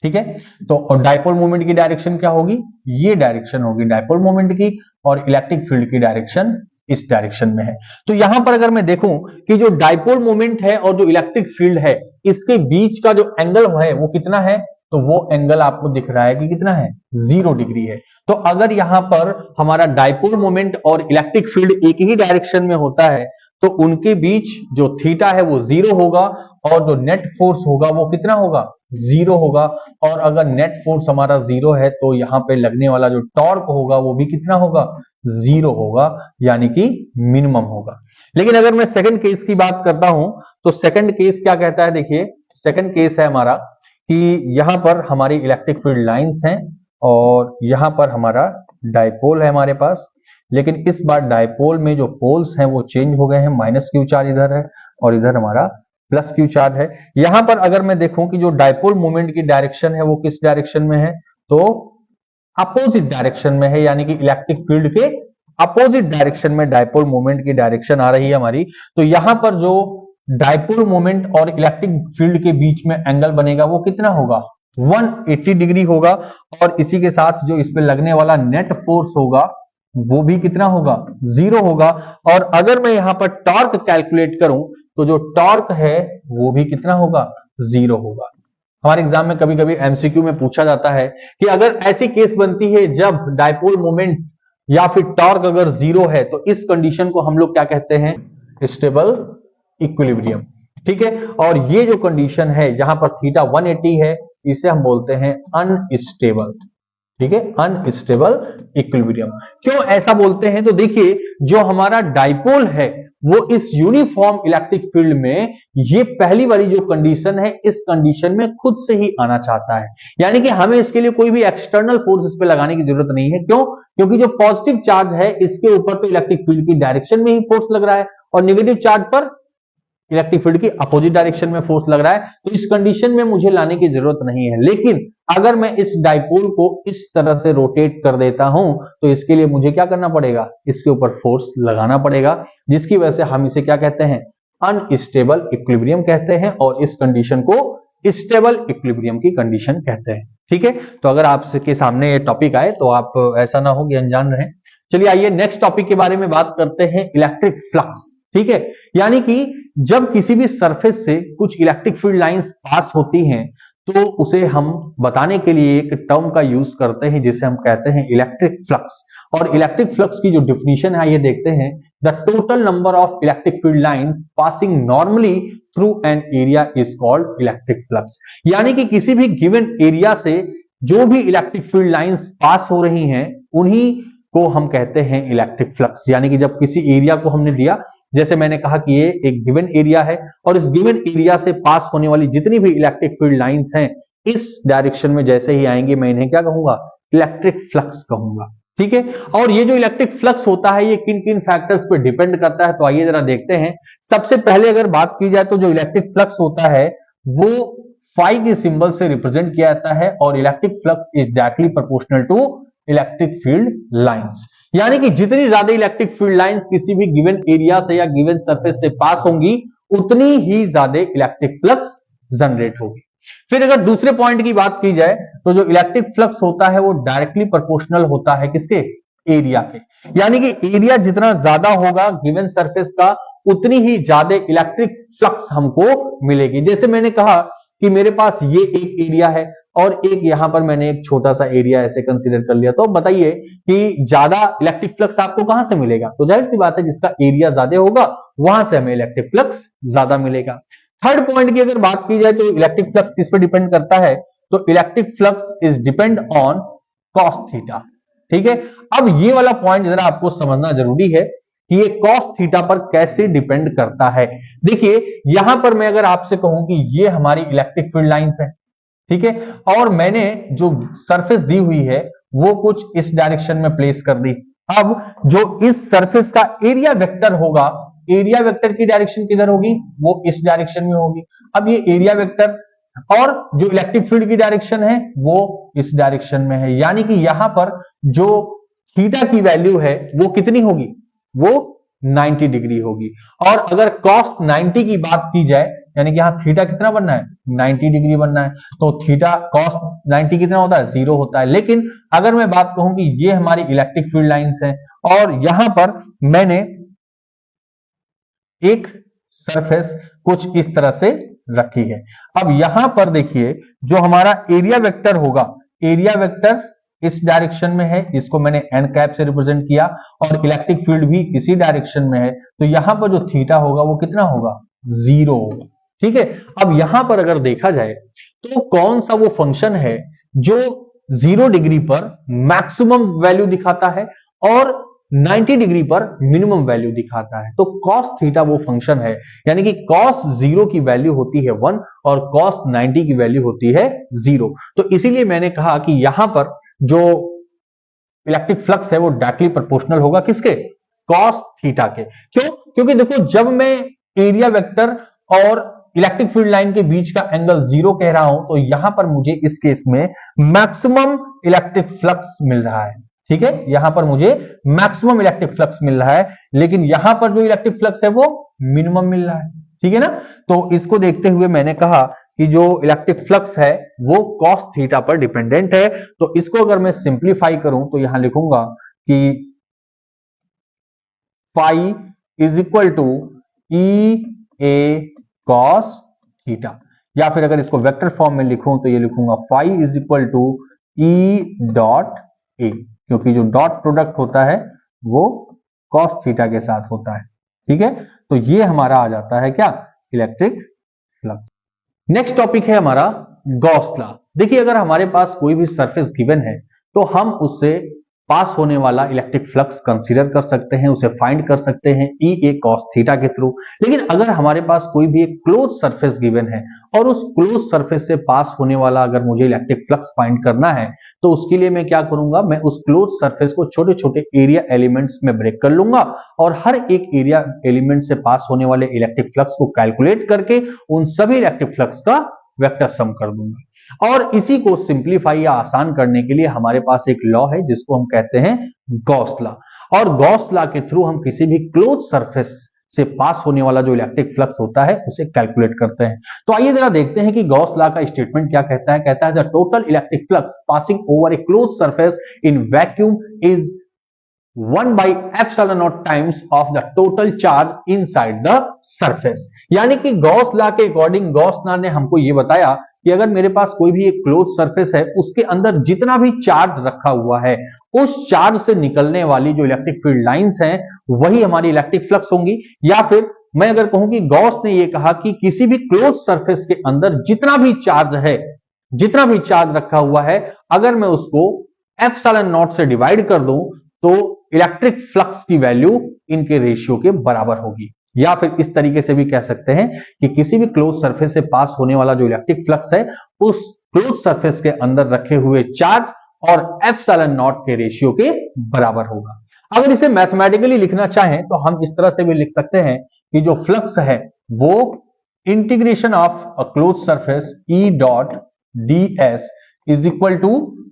Speaker 1: ठीक है, तो डाइपोल मोमेंट की डायरेक्शन क्या होगी, ये डायरेक्शन होगी डाइपोल मोमेंट की, और इलेक्ट्रिक फील्ड की डायरेक्शन इस डायरेक्शन में है। तो यहां पर अगर मैं देखूं कि जो डाइपोल मोमेंट है और जो इलेक्ट्रिक फील्ड है इसके बीच का जो एंगल है वो कितना है, तो वो एंगल आपको दिख रहा है कि कितना है, 0 डिग्री है। तो अगर यहां पर हमारा डाइपोल मोमेंट और इलेक्ट्रिक फील्ड एक ही डायरेक्शन में होता है तो उनके बीच जो थीटा है वो 0 होगा, और जो नेट फोर्स होगा वो कितना होगा, 0 होगा। और अगर नेट फोर्स हमारा 0 है तो यहां पे लगने वाला जो टॉर्क होगा वो भी कितना होगा, 0 होगा, यानी कि मिनिमम होगा। लेकिन अगर मैं सेकंड केस की बात करता हूं तो सेकंड केस क्या कहता है, देखिए सेकंड केस है हमारा कि यहां पर हमारी इलेक्ट्रिक फील्ड लाइंस हैं और यहां पर हमारा डाइपोल है हमारे पास, लेकिन इस बार डाइपोल में जो पोल्स हैं वो चेंज हो गए हैं, माइनस क्यू चार्ज इधर है और इधर हमारा प्लस क्यू चार्ज है। यहां पर अगर मैं देखूं कि जो डाइपोल मोमेंट की डायरेक्शन है वो किस डायरेक्शन में है, तो अपोजिट डायरेक्शन में है, यानी कि इलेक्ट्रिक फील्ड के अपोजिट डायरेक्शन में डाइपोल मोमेंट की डायरेक्शन आ रही है हमारी। तो यहां पर जो डाइपोल मोमेंट और इलेक्ट्रिक फील्ड के बीच में एंगल बनेगा वो कितना होगा, 180 डिग्री होगा, और इसी के साथ जो इस पे लगने वाला नेट फोर्स होगा वो भी कितना होगा, 0 होगा। और अगर मैं यहां पर टॉर्क कैलकुलेट करूं तो जो टॉर्क है वो भी कितना होगा, 0 होगा। हमारे एग्जाम में कभी कभी एमसीक्यू में पूछा जाता है कि अगर ऐसी केस बनती है जब डाइपोल मोमेंट या फिर टॉर्क अगर 0 है तो इस कंडीशन को हम लोग क्या कहते हैं, स्टेबल इक्विलिब्रियम। ठीक है, और ये जो कंडीशन है जहां पर थीटा 180 है इसे हम बोलते हैं अनस्टेबल। ठीक है, अनस्टेबल इक्विलिब्रियम। क्यों ऐसा बोलते हैं, तो देखिए जो हमारा डाइपोल है वो इस यूनिफॉर्म इलेक्ट्रिक फील्ड में ये पहली वाली जो कंडीशन है इस कंडीशन में खुद से ही आना चाहता है, यानी कि हमें इसके लिए कोई भी एक्सटर्नल फोर्स इस पे लगाने की जरूरत नहीं है। क्यों, क्योंकि जो पॉजिटिव चार्ज है इसके ऊपर तो इलेक्ट्रिक फील्ड की डायरेक्शन में ही फोर्स लग रहा है और नेगेटिव चार्ज पर इलेक्ट्रिक फील्ड की अपोजिट डायरेक्शन में फोर्स लग रहा है, तो इस कंडीशन में मुझे लाने की जरूरत नहीं है। लेकिन अगर मैं इस डाइपोल को इस तरह से रोटेट कर देता हूं तो इसके लिए मुझे क्या करना पड़ेगा, इसके ऊपर फोर्स लगाना पड़ेगा, जिसकी वजह से हम इसे क्या कहते हैं, अनस्टेबल इक्विलिब्रियम कहते हैं, और इस कंडीशन को स्टेबल इक्विलिब्रियम की कंडीशन कहते हैं। ठीक है, तो अगर आपके सामने ये टॉपिक आए तो आप ऐसा ना हो कि अनजान रहे। चलिए आइए नेक्स्ट टॉपिक के बारे में बात करते हैं, इलेक्ट्रिक फ्लक्स। ठीक है, यानी कि जब किसी भी सरफेस से कुछ इलेक्ट्रिक फील्ड लाइंस पास होती हैं तो उसे हम बताने के लिए एक टर्म का यूज करते हैं जिसे हम कहते हैं इलेक्ट्रिक फ्लक्स। और इलेक्ट्रिक फ्लक्स की जो डिफिनीशन है ये देखते हैं, the total number of electric field lines passing normally through an area is called electric flux. यानी कि किसी भी गिवन एरिया से जो भी इलेक्ट्रिक फील्ड लाइंस पास हो रही हैं उन्हीं को हम कहते हैं इलेक्ट्रिक फ्लक्स। यानी कि जब किसी एरिया को हमने दिया, जैसे मैंने कहा कि ये एक गिवन एरिया है और इस गिवन एरिया से पास होने वाली जितनी भी इलेक्ट्रिक फील्ड लाइंस हैं इस डायरेक्शन में जैसे ही आएंगे मैं इन्हें क्या कहूंगा, इलेक्ट्रिक फ्लक्स कहूंगा। ठीक है, और ये जो इलेक्ट्रिक फ्लक्स होता है ये किन किन फैक्टर्स पे डिपेंड करता है, तो आइए जरा देखते हैं। सबसे पहले अगर बात की जाए तो जो इलेक्ट्रिक फ्लक्स होता है वो फाई के सिंबल से रिप्रेजेंट किया जाता है और electric flux is directly proportional to electric field lines. यानी कि जितनी ज्यादा इलेक्ट्रिक फील्ड लाइंस किसी भी गिवन एरिया से या गिवन सरफेस से पास होंगी उतनी ही ज्यादा इलेक्ट्रिक फ्लक्स जनरेट होगी। फिर अगर दूसरे पॉइंट की बात की जाए तो जो इलेक्ट्रिक फ्लक्स होता है वो डायरेक्टली प्रोपोर्शनल होता है किसके, एरिया के। यानी कि एरिया जितना ज्यादा होगा गिवन सरफेस का उतनी ही ज्यादा इलेक्ट्रिक फ्लक्स हमको मिलेगी। जैसे मैंने कहा कि मेरे पास ये एक एरिया है और एक यहां पर मैंने एक छोटा सा एरिया ऐसे कंसीडर कर लिया, तो बताइए कि ज्यादा इलेक्ट्रिक फ्लक्स आपको कहां से मिलेगा? तो जाहिर सी बात है जिसका एरिया ज्यादा होगा वहां से हमें इलेक्ट्रिक फ्लक्स ज्यादा मिलेगा। थर्ड पॉइंट की अगर बात की जाए तो इलेक्ट्रिक फ्लक्स किस पे डिपेंड करता है? तो electric flux is depend on cos theta. ठीक है, अब ये वाला पॉइंट जरा आपको समझना जरूरी है कि ये कॉस थीटा पर कैसे डिपेंड करता है। देखिए यहां पर मैं अगर आपसे कहूं कि ये हमारी इलेक्ट्रिक फील्ड लाइंस है, ठीक है, और मैंने जो सरफेस दी हुई है वो कुछ इस डायरेक्शन में प्लेस कर दी। अब जो इस सरफेस का एरिया वेक्टर होगा, एरिया वेक्टर की डायरेक्शन किधर होगी? वो इस डायरेक्शन में होगी। अब ये एरिया वेक्टर और जो इलेक्ट्रिक फील्ड की डायरेक्शन है वो इस डायरेक्शन में है। यानी कि यहां पर जो थीटा की वैल्यू है वो कितनी होगी? वो 90 डिग्री होगी। और अगर cos 90 की बात की जाए, यानी कि यहां थीटा कितना बनना है? 90 डिग्री बनना है, तो थीटा cos 90 कितना होता है? 0 होता है। लेकिन अगर मैं बात कहूं कि ये हमारी इलेक्ट्रिक फील्ड लाइंस है और यहां पर मैंने एक सरफेस कुछ इस तरह से रखी है। अब यहां पर देखिए जो हमारा एरिया वेक्टर होगा, एरिया वेक्टर इस डायरेक्शन में है, इसको मैंने एन कैप से रिप्रेजेंट किया, और इलेक्ट्रिक फील्ड भी इसी डायरेक्शन में है, तो यहां पर जो थीटा होगा वो कितना होगा? 0 होगा। ठीक है, अब यहां पर अगर देखा जाए तो कौन सा वो फंक्शन है जो 0 डिग्री पर मैक्सिमम वैल्यू दिखाता है और 90 डिग्री पर मिनिमम वैल्यू दिखाता है? तो cos थीटा वो फंक्शन है, यानी कि cos 0 की वैल्यू होती है 1 और cos 90 की वैल्यू होती है 0। तो इसीलिए मैंने कहा कि यहां पर जो इलेक्ट्रिक फ्लक्स है वो डायरेक्टली प्रोपोर्शनल होगा किसके? cos थीटा के। क्यों? क्योंकि देखो जब मैं एरिया वेक्टर और इलेक्ट्रिक फील्ड लाइन के बीच का एंगल 0 कह रहा हूं तो यहां पर मुझे इस केस में मैक्सिमम इलेक्ट्रिक फ्लक्स मिल रहा है। ठीक है, यहां पर मुझे मैक्सिमम इलेक्ट्रिक फ्लक्स मिल रहा है, लेकिन यहां पर जो इलेक्ट्रिक फ्लक्स है वो मिनिमम मिल रहा है। ठीक है ना, तो इसको देखते हुए मैंने कहा कि जो इलेक्ट्रिक फ्लक्स है वो cos थीटा पर डिपेंडेंट है। तो इसको अगर मैं सिंप्लीफाई करूं तो यहां लिखूंगा कि phi is equal to E A cos theta, या फिर अगर इसको वेक्टर फॉर्म में लिखूं तो ये लिखूंगा phi is equal to E dot A, क्योंकि जो डॉट प्रोडक्ट होता है वो cos थीटा के साथ होता है। ठीक है, तो ये हमारा आ जाता है क्या? Electric flux. नेक्स्ट टॉपिक है हमारा गॉस लॉ। देखिए अगर हमारे पास कोई भी सरफेस गिवन है तो हम उससे पास होने वाला इलेक्ट्रिक फ्लक्स कंसीडर कर सकते हैं, उसे फाइंड कर सकते हैं ई ए cos थीटा के थ्रू। लेकिन अगर हमारे पास कोई भी एक क्लोज सरफेस गिवन है और उस क्लोज सरफेस से पास होने वाला अगर मुझे इलेक्ट्रिक फ्लक्स फाइंड करना है तो उसके लिए मैं क्या करूंगा? मैं उस क्लोज सरफेस को छोटे छोटे एरिया एलिमेंट्स में ब्रेक कर लूंगा और हर एक एरिया एलिमेंट से पास होने वाले इलेक्ट्रिक फ्लक्स को कैलकुलेट करके उन सभी इलेक्ट्रिक फ्लक्स का वेक्टर सम कर दूंगा। और इसी को सिंप्लीफाई या आसान करने के लिए हमारे पास एक लॉ है जिसको हम कहते हैं गॉस लॉ। और गॉस लॉ के थ्रू हम किसी भी क्लोज सरफेस से पास होने वाला जो इलेक्ट्रिक फ्लक्स होता है उसे कैलकुलेट करते हैं। तो आइए जरा देखते हैं कि गॉस लॉ का स्टेटमेंट क्या कहता है। कहता है the total electric flux passing over A close surface in vacuum is 1 by epsilon naught times of the total charge inside the surface। यानी कि गॉस लॉ के अकॉर्डिंग गॉस लॉ ने हमको ये बताया कि अगर मेरे पास कोई भी एक क्लोज सरफेस है उसके अंदर जितना भी चार्ज रखा हुआ है उस चार्ज से निकलने वाली जो इलेक्ट्रिक फील्ड लाइंस हैं वही हमारी इलेक्ट्रिक फ्लक्स होंगी। या फिर मैं अगर कहूं कि गॉस ने ये कहा कि किसी भी क्लोज सरफेस के अंदर जितना भी चार्ज है, जितना भी चार्ज रखा हुआ है, अगर मैं उसको एप्सिलॉन नॉट से डिवाइड कर दूं तो इलेक्ट्रिक फ्लक्स की वैल्यू इनके रेशियो के बराबर होगी। या फिर इस तरीके से भी कह सकते हैं कि किसी भी क्लोज सरफेस से पास होने वाला जो इलेक्ट्रिक फ्लक्स है उस क्लोज सरफेस के अंदर रखे हुए चार्ज और एप्सिलॉन नॉट के रेशियो के बराबर होगा। अगर इसे मैथमेटिकली लिखना चाहें तो हम इस तरह से भी लिख सकते हैं कि जो फ्लक्स है वो integration of a close surface E dot D S is equal to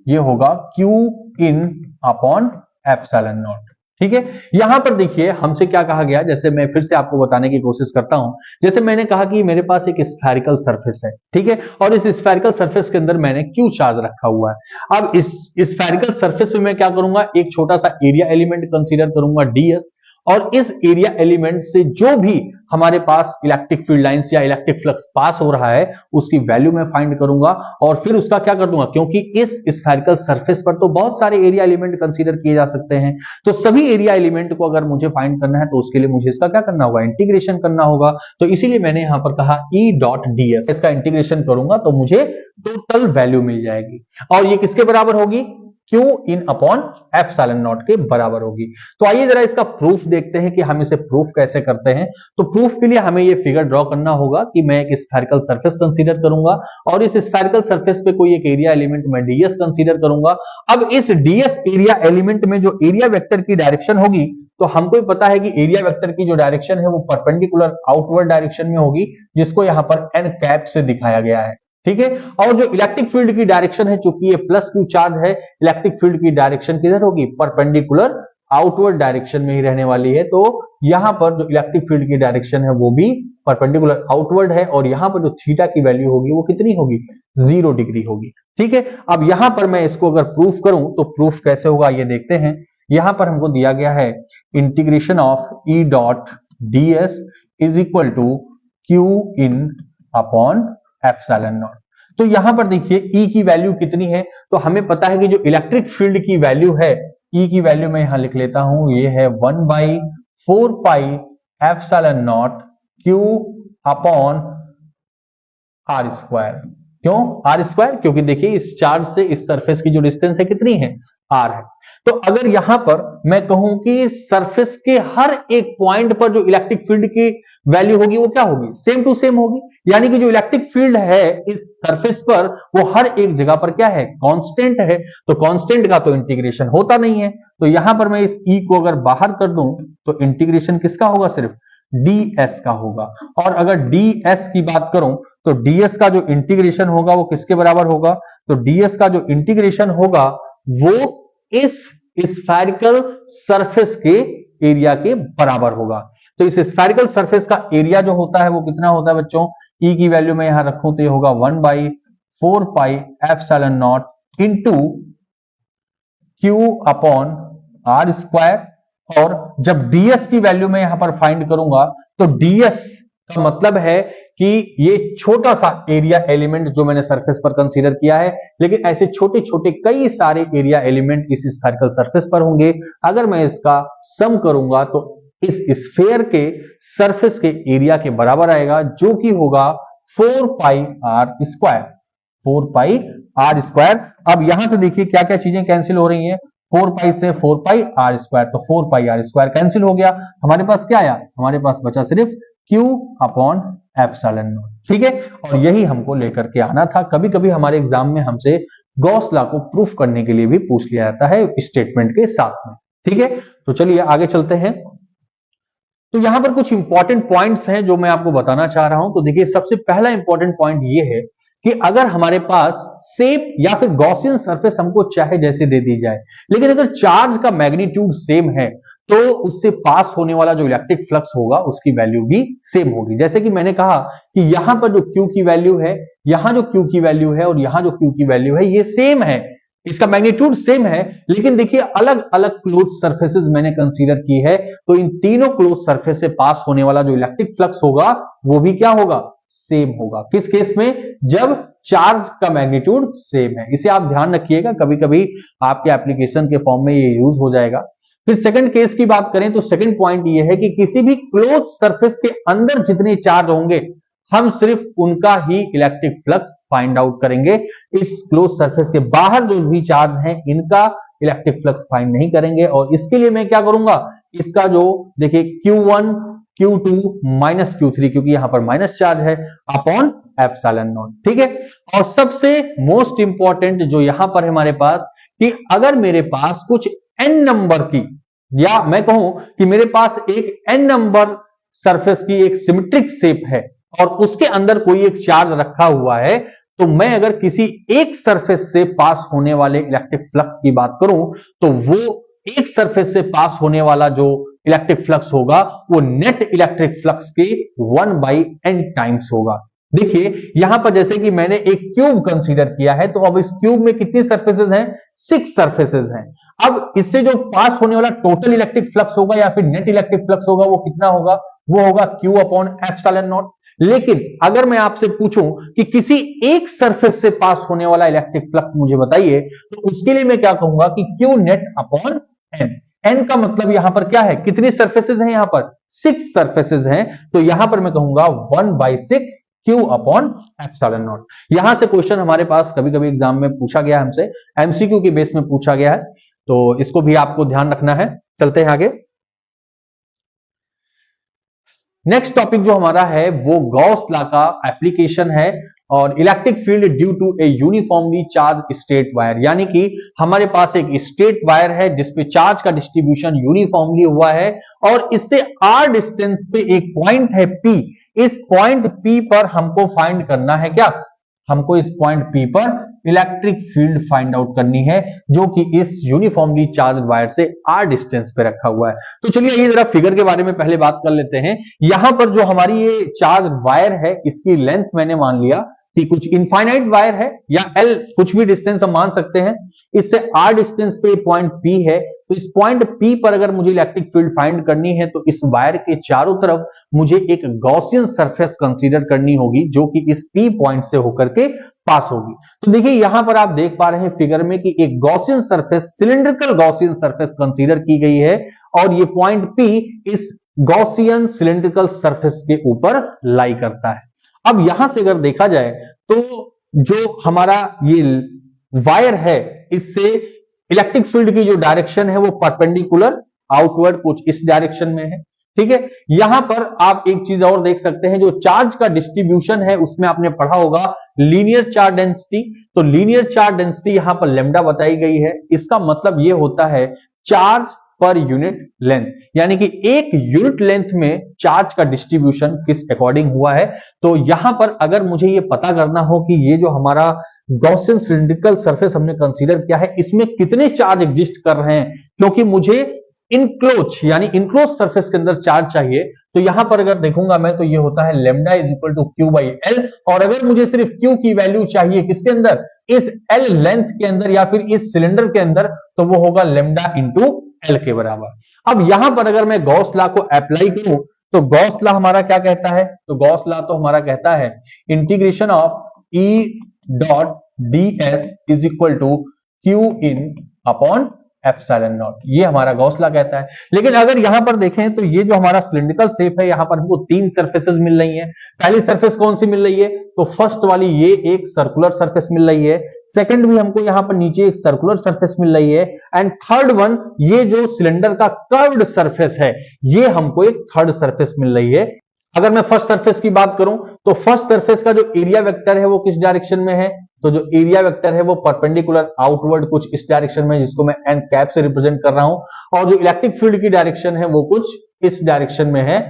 Speaker 1: ये होगा Q in upon epsilon naught. ठीक है, यहां पर देखिए हमसे क्या कहा गया, जैसे मैं फिर से आपको बताने की कोशिश करता हूं। जैसे मैंने कहा कि मेरे पास एक स्फेरिकल सरफेस है, ठीक है, और इस स्फेरिकल सरफेस के अंदर मैंने क्यू चार्ज रखा हुआ है। अब इस स्फेरिकल सरफेस में मैं क्या करूंगा, एक छोटा सा एरिया एलिमेंट कंसीडर करूंगा ds, और इस एरिया एलिमेंट से जो भी हमारे पास इलेक्ट्रिक फील्ड लाइंस या इलेक्ट्रिक फ्लक्स पास हो रहा है उसकी वैल्यू मैं फाइंड करूंगा, और फिर उसका क्या कर दूंगा, क्योंकि इस स्फेरिकल सरफेस पर तो बहुत सारे एरिया एलिमेंट कंसीडर किए जा सकते हैं, तो सभी एरिया एलिमेंट को अगर मुझे फाइंड करना है तो उसके लिए मुझे इसका क्या करना होगा, इंटीग्रेशन करना होगा। तो इसीलिए मैंने यहां पर कहा ई डॉट डी एस, इसका इंटीग्रेशन करूंगा तो मुझे टोटल वैल्यू मिल जाएगी, और ये किसके बराबर होगी, Q in upon epsilon not के बराबर होगी। तो आइए जरा इसका प्रूफ देखते हैं कि हम इसे प्रूफ कैसे करते हैं। तो प्रूफ के लिए हमें ये फिगर ड्रॉ करना होगा कि मैं एक स्फेरिकल सरफेस कंसीडर करूंगा, और इस स्फेरिकल सरफेस पे कोई एक एरिया एलिमेंट मैं ds कंसीडर करूंगा। अब इस ds एरिया एलिमेंट में जो एरिया वेक्टर की डायरेक्शन होगी, तो हमको ही पता है कि एरिया वेक्टर की जो डायरेक्शन है वो परपेंडिकुलर आउटवर्ड डायरेक्शन में होगी, जिसको यहां पर n कैप से दिखाया गया है। ठीक है, और जो इलेक्ट्रिक फील्ड की डायरेक्शन है, चूंकि ये प्लस क्यू चार्ज है, इलेक्ट्रिक फील्ड की डायरेक्शन किधर होगी, परपेंडिकुलर आउटवर्ड डायरेक्शन में ही रहने वाली है। तो यहां पर जो इलेक्ट्रिक फील्ड की डायरेक्शन है वो भी परपेंडिकुलर आउटवर्ड है, और यहां पर जो थीटा की वैल्यू होगी वो कितनी होगी, 0 डिग्री होगी। ठीक है, अब यहां पर मैं इसको अगर प्रूफ करूं तो प्रूफ कैसे होगा ये देखते हैं। यहां पर हमको दिया गया है integration of E dot D S is equal to Q in upon epsilon naught. तो यहां पर देखिए E की वैल्यू कितनी है, तो हमें पता है कि जो इलेक्ट्रिक फील्ड की वैल्यू है, E की वैल्यू मैं यहां लिख लेता हूं, ये है 1/4 pi epsilon naught Q upon R square. क्यों आर स्क्वायर, क्योंकि देखिए इस चार्ज से इस सरफेस की जो डिस्टेंस है कितनी है, r है। तो अगर यहां पर मैं कहूं कि सरफेस के हर एक पॉइंट पर जो इलेक्ट्रिक फील्ड की वैल्यू होगी वो क्या होगी, सेम टू सेम होगी, यानी कि जो इलेक्ट्रिक फील्ड है इस सरफेस पर वो हर एक जगह पर क्या है, कांस्टेंट है। तो कांस्टेंट का तो इंटीग्रेशन होता नहीं है, तो यहां पर मैं इस E को अगर बाहर कर दूं तो इंटीग्रेशन किसका होगा, सिर्फ ds का होगा। और अगर ds की बात करूं तो ds का जो इंटीग्रेशन होगा वो किसके बराबर होगा, तो ds का जो इंटीग्रेशन होगा वो इस स्फेरिकल सरफेस के एरिया के बराबर होगा। तो इस स्फेरिकल सरफेस का एरिया जो होता है वो कितना होता है बच्चों, E की वैल्यू में यहां रखूं तो ये होगा 1/4 pi epsilon naught into Q upon R square. और जब ds की वैल्यू में यहां पर फाइंड करूंगा तो ds का मतलब है कि ये छोटा सा एरिया एलिमेंट जो मैंने सरफेस पर कंसीडर किया है, लेकिन ऐसे छोटे छोटे कई सारे एरिया एलिमेंट इस स्फेरिकल सरफेस पर होंगे। अगर मैं इसका सम करूंगा तो इस स्फेयर के सरफेस के एरिया के बराबर आएगा, जो कि होगा 4 pi R square, 4 pi R square. अब यहां से देखिए क्या क्या चीजें कैंसिल हो रही हैं, 4 पाई से 4 पाई आर स्क्वायर, तो 4 पाई आर स्क्वायर कैंसिल हो गया, हमारे पास क्या आया, हमारे पास बचा सिर्फ Q अपॉन एप्सिलॉन नॉट। ठीक है, और यही हमको लेकर के आना था। कभी कभी हमारे एग्जाम में हमसे गॉस लॉ को प्रूफ करने के लिए भी पूछ लिया जाता है स्टेटमेंट के साथ में। ठीक है, तो चलिए आगे चलते हैं। तो यहां पर कुछ इंपॉर्टेंट पॉइंट्स हैं जो मैं आपको बताना चाह रहा हूं। तो देखिए सबसे पहला इंपॉर्टेंट पॉइंट ये है कि अगर हमारे पास शेप या फिर गॉसियन सरफेस हमको चाहे जैसे दे दी जाए, लेकिन अगर चार्ज का मैग्नीट्यूड सेम है तो उससे पास होने वाला जो इलेक्ट्रिक फ्लक्स होगा उसकी वैल्यू भी सेम होगी। जैसे कि मैंने कहा कि यहां पर जो Q की वैल्यू है, यहां जो Q की वैल्यू है और यहां जो Q की वैल्यू है ये सेम है, इसका मैग्नीट्यूड सेम है, लेकिन देखिए अलग अलग क्लोज सरफेसेस मैंने कंसीडर की है, तो इन तीनों क्लोज सरफेस से पास होने वाला जो इलेक्ट्रिक फ्लक्स होगा वो भी क्या होगा, सेम होगा। किस केस में, जब चार्ज का मैग्नीट्यूड सेम है। इसे आप ध्यान रखिएगा, कभी कभी आपके एप्लीकेशन के फॉर्म में ये यूज हो जाएगा। फिर सेकंड केस की बात करें तो सेकंड पॉइंट ये है कि किसी भी क्लोज सरफेस के अंदर जितने चार्ज होंगे हम सिर्फ उनका ही इलेक्ट्रिक फ्लक्स फाइंड आउट करेंगे, इस क्लोज सरफेस के बाहर जो भी चार्ज हैं इनका इलेक्ट्रिक फ्लक्स फाइंड नहीं करेंगे। और इसके लिए मैं क्या करूंगा, इसका जो देखिए Q1 Q2 माइनस Q3, क्योंकि यहां पर माइनस चार्ज है, अपॉन एप्सिलॉन नॉट। ठीक है, और सबसे मोस्ट इंपॉर्टेंट जो यहां पर है हमारे पास, कि अगर मेरे पास कुछ n नंबर की, या मैं कहूं कि मेरे पास एक n नंबर सरफेस की एक सिमेट्रिक शेप है, और उसके अंदर कोई एक चार्ज रखा हुआ है, तो मैं अगर किसी एक सरफेस से पास होने वाले इलेक्ट्रिक फ्लक्स की बात करूं, तो वो एक सरफेस से पास होने वाला जो इलेक्ट्रिक फ्लक्स होगा वो नेट इलेक्ट्रिक फ्लक्स के 1/n टाइम्स होगा। देखिए यहां पर जैसे कि मैंने एक क्यूब कंसीडर किया है, तो अब इस क्यूब में कितनी सरफेसेस हैं? 6 सरफेसेस हैं। अब इससे जो पास होने वाला टोटल इलेक्ट्रिक फ्लक्स होगा या फिर नेट इलेक्ट्रिक फ्लक्स होगा वो कितना होगा? वो होगा Q अपॉन एप्सिलॉन नॉट। लेकिन अगर मैं आपसे पूछूं कि किसी एक सरफेस से पास होने वाला इलेक्ट्रिक फ्लक्स मुझे बताइए, तो उसके लिए मैं क्या कहूंगा कि Q net upon n। n का मतलब यहां पर क्या है? कितनी सरफेसेस हैं? यहां पर 6 सरफेसेस हैं, तो यहां पर मैं कहूंगा 1/6 Q अपॉन एप्सिलॉन नॉट। यहां से क्वेश्चन हमारे पास कभी कभी एग्जाम में पूछा गया, हमसे एमसीक्यू के बेस में पूछा गया है, तो इसको भी आपको ध्यान रखना है। चलते हैं आगे। नेक्स्ट टॉपिक जो हमारा है वो गॉस लॉ का एप्लीकेशन है और electric field due to a uniformly charge straight wire, यानी कि हमारे पास एक स्ट्रेट वायर है जिसपे चार्ज का डिस्ट्रीब्यूशन यूनिफॉर्मली हुआ है और इससे r डिस्टेंस पे एक पॉइंट है P। इस पॉइंट P पर हमको फाइंड करना है क्या? हमको इस पॉइंट P पर इलेक्ट्रिक फील्ड फाइंड आउट करनी है जो कि इस यूनिफॉर्मली चार्ज वायर से r डिस्टेंस पे रखा हुआ है। तो चलिए ये जरा फिगर के बारे में पहले बात कर लेते हैं। यहां पर जो हमारी ये चार्ज वायर है इसकी लेंथ मैंने मान लिया कि कुछ इनफाइनाइट वायर है या L कुछ भी डिस्टेंस हम मान सकते हैं। इससे r डिस्टेंस पे पॉइंट P है, तो इस पॉइंट P पर अगर मुझे इलेक्ट्रिक फील्ड फाइंड करनी है तो इस वायर के चारों तरफ मुझे एक गॉसियन सरफेस कंसीडर करनी होगी जो कि इस P पॉइंट से होकर के पास होगी। तो देखिए यहां पर आप देख पा रहे हैं फिगर में कि एक Gaussian surface, cylindrical Gaussian surface consider की गई है और ये पॉइंट P इस गॉसियन सिलिंड्रिकल सरफेस के ऊपर लाई करता है। अब यहां से अगर देखा जाए तो जो हमारा ये वायर है इससे इलेक्ट्रिक फील्ड की जो डायरेक्शन है वो परपेंडिकुलर आउटवर्ड कुछ इस डायरेक्शन में है। ठीक है, यहां पर आप एक चीज और देख सकते हैं, जो चार्ज का डिस्ट्रीब्यूशन है उसमें आपने पढ़ा होगा लीनियर चार्ज डेंसिटी। तो लीनियर चार्ज डेंसिटी यहां पर लैम्डा बताई गई है। इसका मतलब यह होता है चार्ज पर यूनिट लेंथ, यानी कि एक यूनिट लेंथ में चार्ज का डिस्ट्रीब्यूशन किस अकॉर्डिंग हुआ है। तो यहां पर अगर मुझे ये पता करना हो कि ये जो हमारा गॉसियन सिलिंड्रिकल सरफेस हमने कंसीडर किया है इसमें कितने चार्ज एग्जिस्ट कर रहे हैं, क्योंकि मुझे इनक्लोज यानी इनक्लोज सरफेस के अंदर चार्ज चाहिए, तो यहां पर अगर देखूंगा मैं तो ये होता है lambda is equal to Q by L. और अगर मुझे सिर्फ क्यू की वैल्यू चाहिए किसके अंदर, इस एल लेंथ के अंदर या फिर इस सिलेंडर के अंदर, तो वो होगा लैम्डा इंटू एल के बराबर। अब यहां पर अगर मैं गॉस लॉ को अप्लाई करूं तो गॉस लॉ हमारा क्या कहता है, तो गॉस लॉ तो हमारा कहता है integration of E dot D S is equal to Q in upon epsilon naught, ये हमारा गॉस लॉ कहता है। लेकिन अगर यहां पर देखें तो ये जो हमारा सिलिंड्रिकल शेप है यहां पर हमको 3 सरफेसेस मिल रही हैं। पहली सरफेस कौन सी मिल रही है, तो फर्स्ट वाली ये एक सर्कुलर सरफेस मिल रही है। सेकंड भी हमको यहां पर नीचे एक सर्कुलर सरफेस मिल रही है एंड थर्ड वन ये जो सिलेंडर का कर्व्ड सरफेस है ये हमको एक थर्ड सरफेस मिल रही है। अगर मैं फर्स्ट सरफेस की बात करूं तो फर्स्ट सरफेस का जो एरिया वेक्टर है वो किस डायरेक्शन में है, तो जो एरिया वेक्टर है वो परपेंडिकुलर आउटवर्ड कुछ इस डायरेक्शन में जिसको मैं एन कैप से रिप्रेजेंट कर रहा हूं, और जो इलेक्ट्रिक फील्ड की डायरेक्शन है वो कुछ इस डायरेक्शन में है,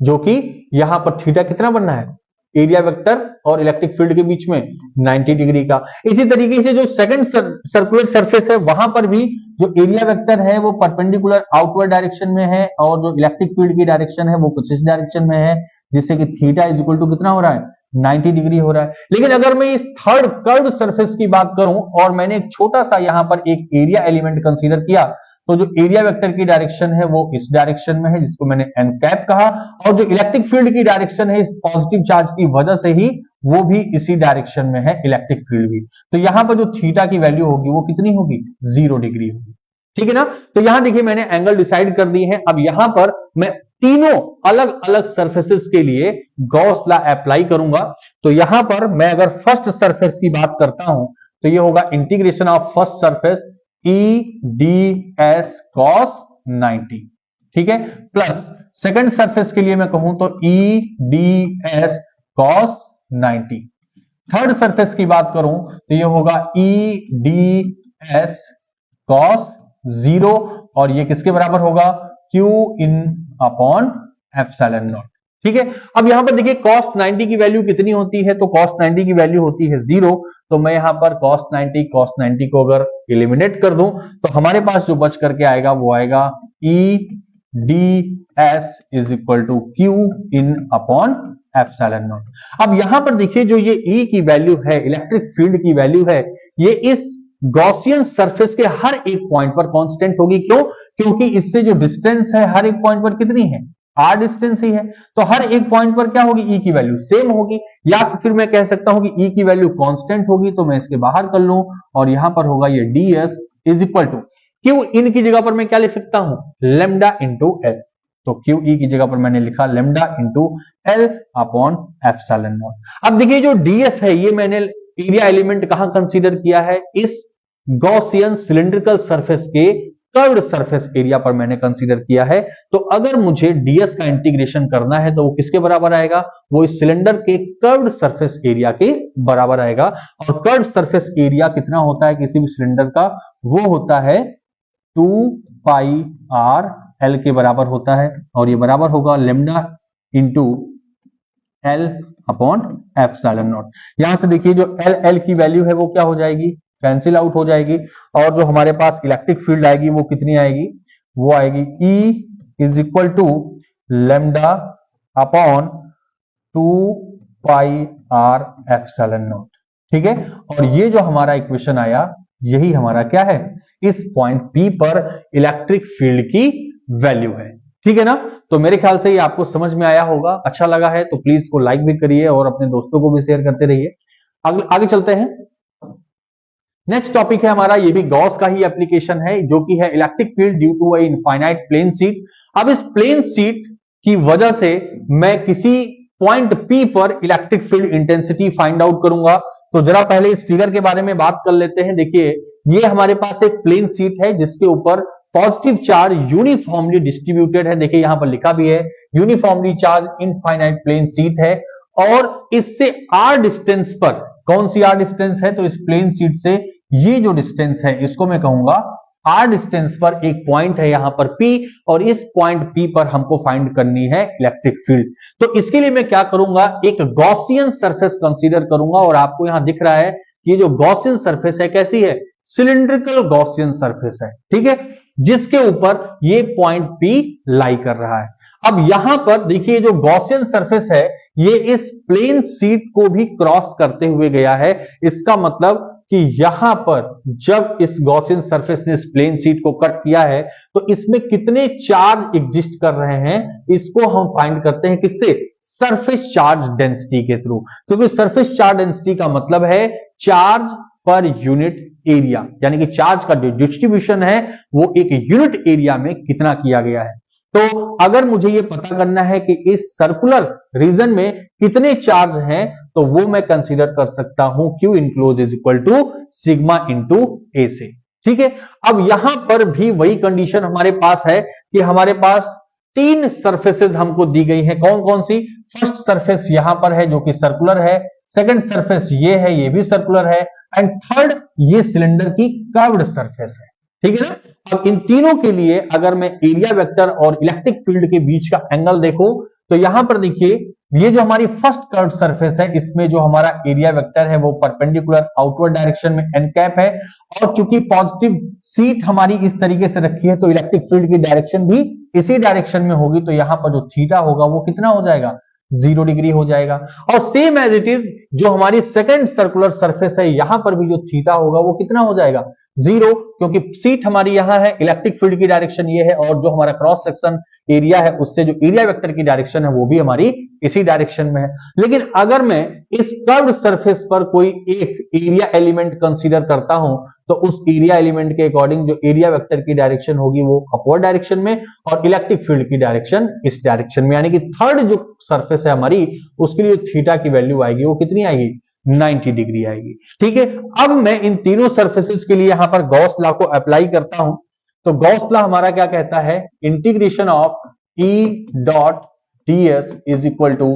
Speaker 1: जो कि यहां पर थीटा कितना बनना है, एरिया वेक्टर और इलेक्ट्रिक फील्ड के बीच में 90 डिग्री का। इसी तरीके से जो सेकंड सर्कुलर सरफेस है वहां पर भी जो एरिया वेक्टर है वो परपेंडिकुलर आउटवर्ड डायरेक्शन में है और जो इलेक्ट्रिक फील्ड की डायरेक्शन है वो कुछ इस डायरेक्शन में है, जिससे कि थीटा इज इक्वल टू कितना हो रहा है, 90 डिग्री हो रहा है। लेकिन अगर मैं इस थर्ड कर्व्ड सरफेस की बात करूं और मैंने एक छोटा सा यहां पर एक एरिया एलिमेंट कंसीडर किया, तो जो एरिया वेक्टर की डायरेक्शन है वो इस डायरेक्शन में है जिसको मैंने एन कैप कहा, और जो इलेक्ट्रिक फील्ड की डायरेक्शन है इस पॉजिटिव चार्ज की वजह से ही वो भी इसी डायरेक्शन में है, इलेक्ट्रिक फील्ड भी। तो यहां पर जो थीटा की वैल्यू होगी वो कितनी होगी, 0 डिग्री होगी। ठीक है ना, तो यहां देखिए मैंने एंगल डिसाइड कर दी है। अब यहां पर मैं तीनों अलग अलग सरफेसेस के लिए गॉस लॉ अप्लाई करूंगा। तो यहां पर मैं अगर फर्स्ट सरफेस की बात करता हूं तो ये होगा integration of first surface E D S cos 90, ठीक है, प्लस सेकंड सरफेस के लिए मैं कहूं तो ई D S cos 90। Third surface की बात करूं तो ये होगा ई डी एस कॉस 0 और ये किसके बराबर होगा, Q in upon epsilon naught. ठीक है। अब यहां पर देखिए cos 90 की वैल्यू कितनी होती है, तो cos 90 की वैल्यू होती है 0। तो मैं यहां पर cos 90 को अगर एलिमिनेट कर दूं तो हमारे पास जो बच करके आएगा वो आएगा E D S is equal to Q in upon epsilon naught. अब यहां पर देखिए जो ये ई की वैल्यू है, इलेक्ट्रिक फील्ड की वैल्यू है, ये इस गॉसियन सरफेस के हर एक पॉइंट पर कांस्टेंट होगी। क्यों? क्योंकि इससे जो डिस्टेंस है हर एक पॉइंट पर कितनी है, आर डिस्टेंस ही है, तो हर एक पॉइंट पर क्या होगी, ई की वैल्यू सेम होगी। या फिर मैं कह सकता हूं कि ई की वैल्यू कांस्टेंट होगी, तो मैं इसके बाहर कर लूं और यहां पर होगा ये D S is equal to Q in की जगह पर मैं क्या लिख सकता हूं, लेमडा इंटू एल। तो क्यू ई की जगह पर मैंने लिखा lambda into L upon epsilon naught. अब देखिए जो डीएस है ये मैंने एरिया एलिमेंट कहां कंसीडर किया है, इस गॉसियन सिलिंड्रिकल सरफेस के कर्व्ड सरफेस एरिया पर मैंने कंसीडर किया है। तो अगर मुझे डीएस का इंटीग्रेशन करना है तो वो किसके बराबर आएगा, वो इस सिलेंडर के कर्व्ड सरफेस एरिया के बराबर आएगा। और कर्व्ड सरफेस एरिया कितना होता है किसी भी सिलेंडर का, वो होता है 2 पाई आर एल के बराबर होता है, और ये बराबर होगा lambda into L upon epsilon naught. यहां से देखिए जो एल एल की वैल्यू है वो क्या हो जाएगी, कैंसिल आउट हो जाएगी, और जो हमारे पास इलेक्ट्रिक फील्ड आएगी वो कितनी आएगी, वो आएगी E is equal to lambda upon 2 pi R epsilon naught. ठीक है, और ये जो हमारा इक्वेशन आया यही हमारा क्या है, इस पॉइंट P पर इलेक्ट्रिक फील्ड की वैल्यू है। ठीक है ना, तो मेरे ख्याल से ये आपको समझ में आया होगा। अच्छा लगा है तो प्लीज इसको लाइक भी करिए और अपने दोस्तों को भी शेयर करते रहिए। आगे चलते हैं। नेक्स्ट टॉपिक है हमारा, ये भी गॉस का ही एप्लीकेशन है, जो कि है electric field due to a infinite plane sheet. अब इस प्लेन शीट की वजह से मैं किसी पॉइंट P पर electric field intensity find out करूंगा। तो जरा पहले इस फिगर के बारे में बात कर लेते हैं। देखिए ये हमारे पास एक प्लेन शीट है जिसके ऊपर पॉजिटिव चार्ज यूनिफॉर्मली डिस्ट्रीब्यूटेड है। देखिए यहां पर लिखा भी है uniformly charge infinite plane sheet है, और इससे आर डिस्टेंस पर, कौन सी आर डिस्टेंस है, तो इस प्लेन शीट से ये जो डिस्टेंस है इसको मैं कहूंगा आर डिस्टेंस पर एक पॉइंट है यहां पर P, और इस पॉइंट P पर हमको फाइंड करनी है इलेक्ट्रिक फील्ड। तो इसके लिए मैं क्या करूंगा, एक गॉसियन सरफेस कंसीडर करूंगा, और आपको यहां दिख रहा है कि ये जो गॉसियन सरफेस है कैसी है, सिलिंड्रिकल गॉसियन सरफेस है। ठीक है, जिसके ऊपर ये पॉइंट P लाई कर रहा है। अब यहां पर देखिए जो गॉसियन सरफेस है ये इस प्लेन शीट को भी क्रॉस करते हुए गया है। इसका मतलब कि यहां पर जब इस गॉसियन सरफेस ने इस प्लेन शीट को कट किया है तो इसमें कितने चार्ज एग्जिस्ट कर रहे हैं, इसको हम फाइंड करते हैं किससे, सरफेस चार्ज डेंसिटी के थ्रू। क्योंकि सरफेस चार्ज डेंसिटी का मतलब है चार्ज पर यूनिट एरिया, यानी कि चार्ज का जो डिस्ट्रीब्यूशन है वो एक यूनिट एरिया में कितना किया गया है। तो अगर मुझे ये पता करना है कि इस सर्कुलर रीजन में कितने चार्ज हैं, तो वो मैं कंसीडर कर सकता हूं Q enclose is equal to sigma into A से। ठीक है, अब यहां पर भी वही कंडीशन हमारे पास है कि हमारे पास तीन सरफेसेस हमको दी गई हैं। कौन कौन सी, फर्स्ट सरफेस यहां पर है जो कि सर्कुलर है, सेकंड सरफेस ये है, ये भी सर्कुलर है, एंड थर्ड ये सिलेंडर की कर्व्ड सरफेस है। ठीक है ना, अब इन तीनों के लिए अगर मैं एरिया वेक्टर और इलेक्ट्रिक फील्ड के बीच का एंगल देखूं तो यहां पर देखिए ये जो हमारी फर्स्ट कर्व्ड सरफेस है इसमें जो हमारा एरिया वेक्टर है वो परपेंडिकुलर आउटवर्ड डायरेक्शन में एन कैप है, और चूंकि पॉजिटिव सीट हमारी इस तरीके से रखी है तो इलेक्ट्रिक फील्ड की डायरेक्शन भी इसी डायरेक्शन में होगी। तो यहां पर जो थीटा होगा वो कितना हो जाएगा, 0 डिग्री हो जाएगा। और सेम एज इट इज जो हमारी सेकंड सर्कुलर सरफेस है यहां पर भी जो थीटा होगा वो कितना हो जाएगा, 0, क्योंकि सीट हमारी यहां है, इलेक्ट्रिक फील्ड की डायरेक्शन ये है, और जो हमारा क्रॉस सेक्शन एरिया है उससे जो एरिया वेक्टर की डायरेक्शन है वो भी हमारी इसी डायरेक्शन में है। लेकिन अगर मैं इस कर्व्ड सरफेस पर कोई एक एरिया एलिमेंट कंसीडर करता हूं तो उस एरिया एलिमेंट के अकॉर्डिंग जो एरिया वेक्टर की डायरेक्शन होगी वो अपवर्ड डायरेक्शन में, और इलेक्ट्रिक फील्ड की डायरेक्शन इस डायरेक्शन में, यानी कि थर्ड जो सरफेस है हमारी उसके लिए थीटा की वैल्यू आएगी वो कितनी आएगी, 90 डिग्री आएगी। ठीक है, अब मैं इन तीनों सरफेसेस के लिए यहां पर गॉस लॉ को अप्लाई करता हूं। तो गॉस लॉ हमारा क्या कहता है, integration of E dot ds is equal to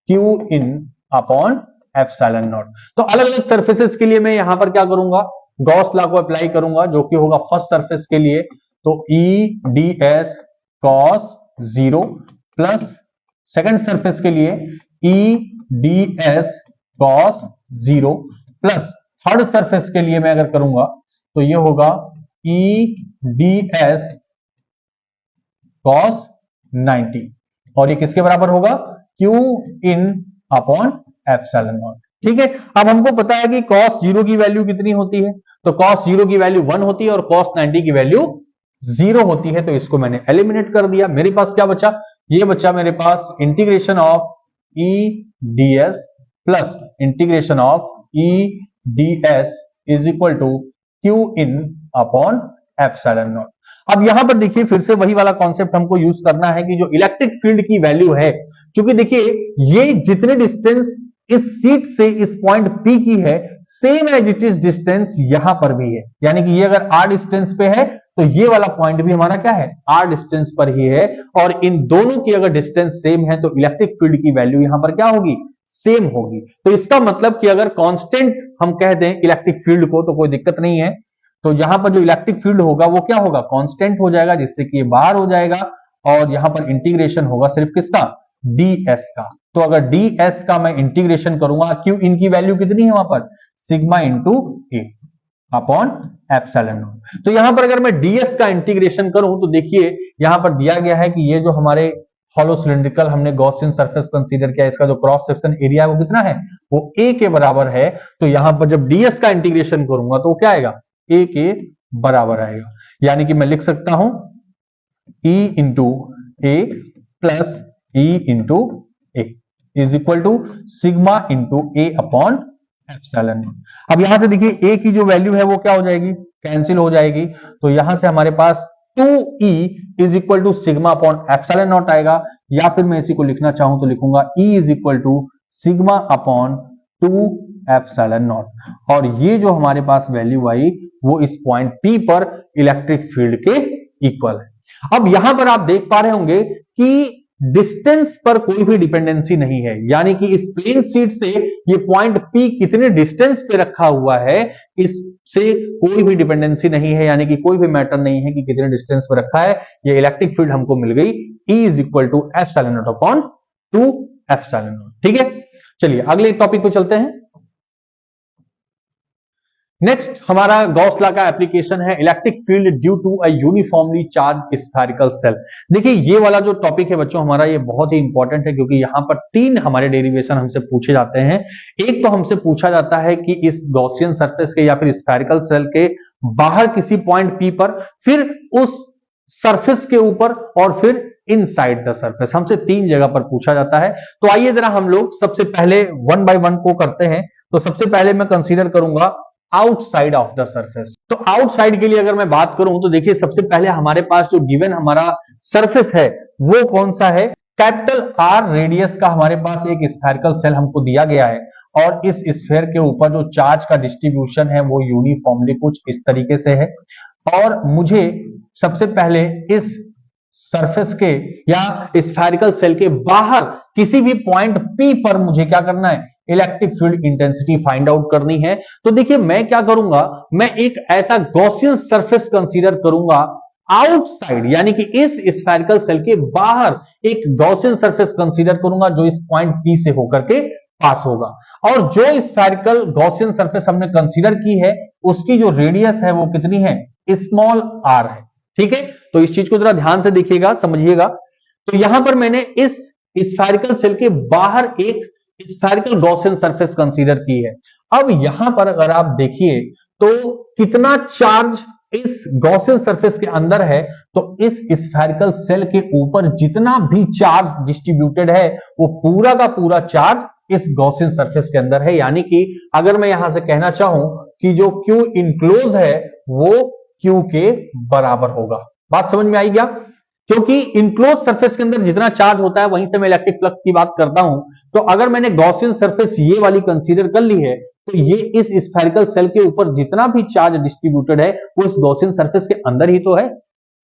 Speaker 1: Q in upon epsilon naught. तो अलग अलग सरफेसेस के लिए मैं यहां पर क्या करूंगा, गॉस लॉ को अप्लाई करूंगा, जो कि होगा फर्स्ट सरफेस के लिए तो E ds cos 0 plus second surface के लिए ई D S cos 0 plus third surface के लिए मैं अगर करूंगा तो ये होगा ई डी एस कॉस 90 और ये किसके बराबर होगा Q in upon epsilon naught. ठीक है, अब हमको पता है कि cos 0 की वैल्यू कितनी होती है, तो cos 0 की वैल्यू 1 होती है और cos 90 की वैल्यू 0 होती है, तो इसको मैंने एलिमिनेट कर दिया। मेरे पास क्या बचा, ये बचा मेरे पास integration of E D S plus integration of E D S is equal to Q in upon epsilon naught. अब यहां पर देखिए फिर से वही वाला कॉन्सेप्ट हमको यूज करना है कि जो इलेक्ट्रिक फील्ड की वैल्यू है, क्योंकि देखिए ये जितने डिस्टेंस इस सीट से इस पॉइंट P की है same as it is distance यहां पर भी है, यानी कि ये अगर r डिस्टेंस पे है तो ये वाला पॉइंट भी हमारा क्या है r डिस्टेंस पर ही है, और इन दोनों की अगर डिस्टेंस सेम है तो इलेक्ट्रिक फील्ड की वैल्यू यहां पर क्या होगी, सेम होगी। तो इसका मतलब कि अगर कांस्टेंट हम कह दें इलेक्ट्रिक फील्ड को तो कोई दिक्कत नहीं है, तो यहां पर जो इलेक्ट्रिक फील्ड होगा वो क्या होगा, कांस्टेंट हो जाएगा, जिससे कि ये बाहर हो जाएगा और यहां पर इंटीग्रेशन होगा सिर्फ किसका, ds का। तो अगर ds का मैं इंटीग्रेशन करूंगा, क्यू इनकी वैल्यू कितनी है वहां पर, sigma into a upon epsilon naught. तो यहां पर अगर मैं ds का इंटीग्रेशन करूं तो देखिए यहां पर दिया गया है कि ये जो हमारे हॉलो सिलिंड्रिकल हमने गॉसियन सरफेस कंसीडर किया, इसका जो क्रॉस सेक्शन एरिया है वो कितना है, वो a के बराबर है। तो यहां पर जब ds का इंटीग्रेशन करूंगा तो क्या आएगा, a के बराबर आएगा, यानी कि मैं लिख सकता हूं e into a plus e into a is equal to sigma into a upon epsilon naught. अब यहां से देखिए a की जो वैल्यू है वो क्या हो जाएगी, कैंसिल हो जाएगी, तो यहां से हमारे पास 2e is equal to sigma upon epsilon naught आएगा, या फिर मैं इसी को लिखना चाहूं तो लिखूंगा e is equal to sigma upon 2 epsilon naught. और ये जो हमारे पास वैल्यू आई वो इस पॉइंट P पर इलेक्ट्रिक फील्ड के इक्वल है। अब यहां पर आप देख पा रहे होंगे कि डिस्टेंस पर कोई भी डिपेंडेंसी नहीं है, यानी कि इस प्लेन शीट से ये पॉइंट P कितने डिस्टेंस पे रखा हुआ है इससे कोई भी डिपेंडेंसी नहीं है, यानी कि कोई भी मैटर नहीं है कि कितने डिस्टेंस पे रखा है, ये इलेक्ट्रिक फील्ड हमको मिल गई E is equal to epsilon naught upon 2 epsilon naught. ठीक है, चलिए अगले टॉपिक पे चलते हैं। नेक्स्ट हमारा गॉस लॉ का एप्लीकेशन है electric field due to a uniformly charge spherical shell. देखिए ये वाला जो टॉपिक है बच्चों हमारा ये बहुत ही इंपॉर्टेंट है, क्योंकि यहां पर 3 हमारे डेरिवेशन हमसे पूछे जाते हैं। एक तो हमसे पूछा जाता है कि इस गॉसियन सरफेस के या फिर स्फेरिकल सेल के बाहर किसी पॉइंट P पर, फिर उस सरफेस के ऊपर, और फिर इनसाइड द सरफेस, हमसे 3 जगह पर पूछा जाता है। तो आइए जरा हम लोग सबसे पहले 1 बाय 1 को करते हैं। तो सबसे पहले मैं कंसीडर करूंगा आउटसाइड ऑफ द सरफेस। तो आउटसाइड के लिए अगर मैं बात करूं तो देखिए सबसे पहले हमारे पास जो गिवन हमारा सरफेस है वो कौन सा है, कैपिटल R रेडियस का हमारे पास एक स्फेरिकल सेल हमको दिया गया है, और इस स्फीयर के ऊपर जो चार्ज का डिस्ट्रीब्यूशन है वो यूनिफॉर्मली कुछ इस तरीके से है। और मुझे सबसे पहले इस सरफेस के या स्फेरिकल सेल के बाहर किसी भी पॉइंट P पर मुझे क्या करना है, electric field intensity find out करनी है। तो देखिए मैं क्या करूंगा, मैं एक ऐसा गॉसियन सरफेस कंसीडर करूंगा आउटसाइड, यानी कि इस स्फेरिकल सेल के बाहर एक गॉसियन सरफेस कंसीडर करूंगा जो इस पॉइंट P से होकर के पास होगा। और जो स्फेरिकल गॉसियन सरफेस हमने कंसीडर की है उसकी जो रेडियस है वो कितनी है, स्मॉल r है। ठीक है, तो इस चीज को जरा ध्यान से देखिएगा, समझिएगा। तो यहां पर मैंने इस स्फेरिकल सेल के बाहर एक स्फेरिकल गॉसियन सरफेस कंसीडर की है। अब यहां पर अगर आप देखिए तो कितना चार्ज इस गॉसियन सरफेस के अंदर है, तो इस स्फेरिकल सेल के ऊपर जितना भी चार्ज डिस्ट्रीब्यूटेड है वो पूरा का पूरा चार्ज इस गॉसियन सरफेस के अंदर है। यानी कि अगर मैं यहां से कहना चाहूं कि जो Q इनक्लोज है वो Q के बराबर होगा। बात समझ में आई क्या? क्योंकि इनक्लोज सरफेस के अंदर जितना चार्ज होता है वहीं से मैं इलेक्ट्रिक फ्लक्स की बात करता हूं। तो अगर मैंने गॉसियन सरफेस ये वाली कंसीडर कर ली है तो ये इस स्फेरिकल सेल के ऊपर जितना भी चार्ज डिस्ट्रीब्यूटेड है वो इस गॉसियन सरफेस के अंदर ही तो है।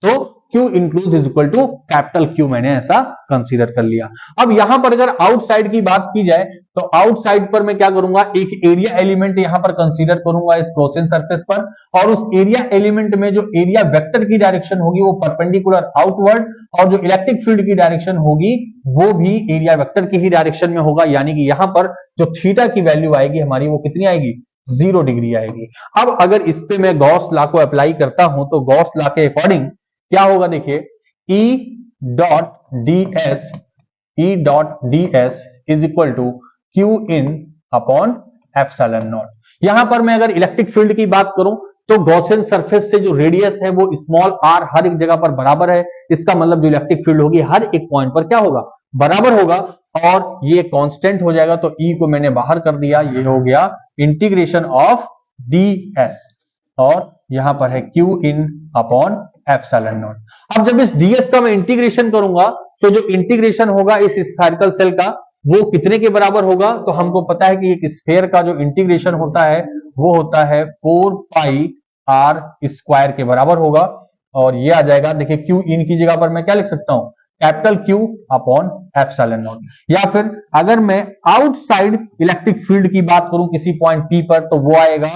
Speaker 1: तो Q enclose is equal to capital Q, मैंने ऐसा कंसीडर कर लिया। अब यहां पर अगर आउटसाइड की बात की जाए तो आउटसाइड पर मैं क्या करूंगा, एक एरिया एलिमेंट यहां पर कंसीडर करूंगा इस गॉसियन सरफेस पर, और उस एरिया एलिमेंट में जो एरिया वेक्टर की डायरेक्शन होगी वो परपेंडिकुलर आउटवर्ड, और जो इलेक्ट्रिक फील्ड की डायरेक्शन होगी वो भी एरिया वेक्टर की ही डायरेक्शन में होगा, यानी कि यहां पर जो थीटा की वैल्यू आएगी हमारी वो कितनी आएगी, 0 डिग्री आएगी। अब अगर इस पे मैं गॉस लॉ को अप्लाई करता हूं तो गॉस लॉ के अकॉर्डिंग क्या होगा, देखिए E dot ds is equal to Q in upon epsilon naught. यहां पर मैं अगर इलेक्ट्रिक फील्ड की बात करूं तो गॉसियन सरफेस से जो रेडियस है वो स्मॉल r हर एक जगह पर बराबर है, इसका मतलब जो इलेक्ट्रिक फील्ड होगी हर एक पॉइंट पर क्या होगा, बराबर होगा, और ये कांस्टेंट हो जाएगा। तो E को मैंने बाहर कर दिया, ये हो गया इंटीग्रेशन ऑफ ds, और यहां पर है Q in upon epsilon naught. अब जब इस ds का मैं इंटीग्रेशन करूंगा तो जो इंटीग्रेशन होगा इस स्फेरिकल सेल का वो कितने के बराबर होगा, तो हमको पता है कि एक स्फेयर का जो इंटीग्रेशन होता है वो होता है 4 पाई r स्क्वायर के बराबर होगा, और ये आ जाएगा, देखिए Q इन की जगह पर मैं क्या लिख सकता हूं, capital Q upon epsilon not. या फिर अगर मैं आउटसाइड इलेक्ट्रिक फील्ड की बात करूं किसी पॉइंट P पर तो वो आएगा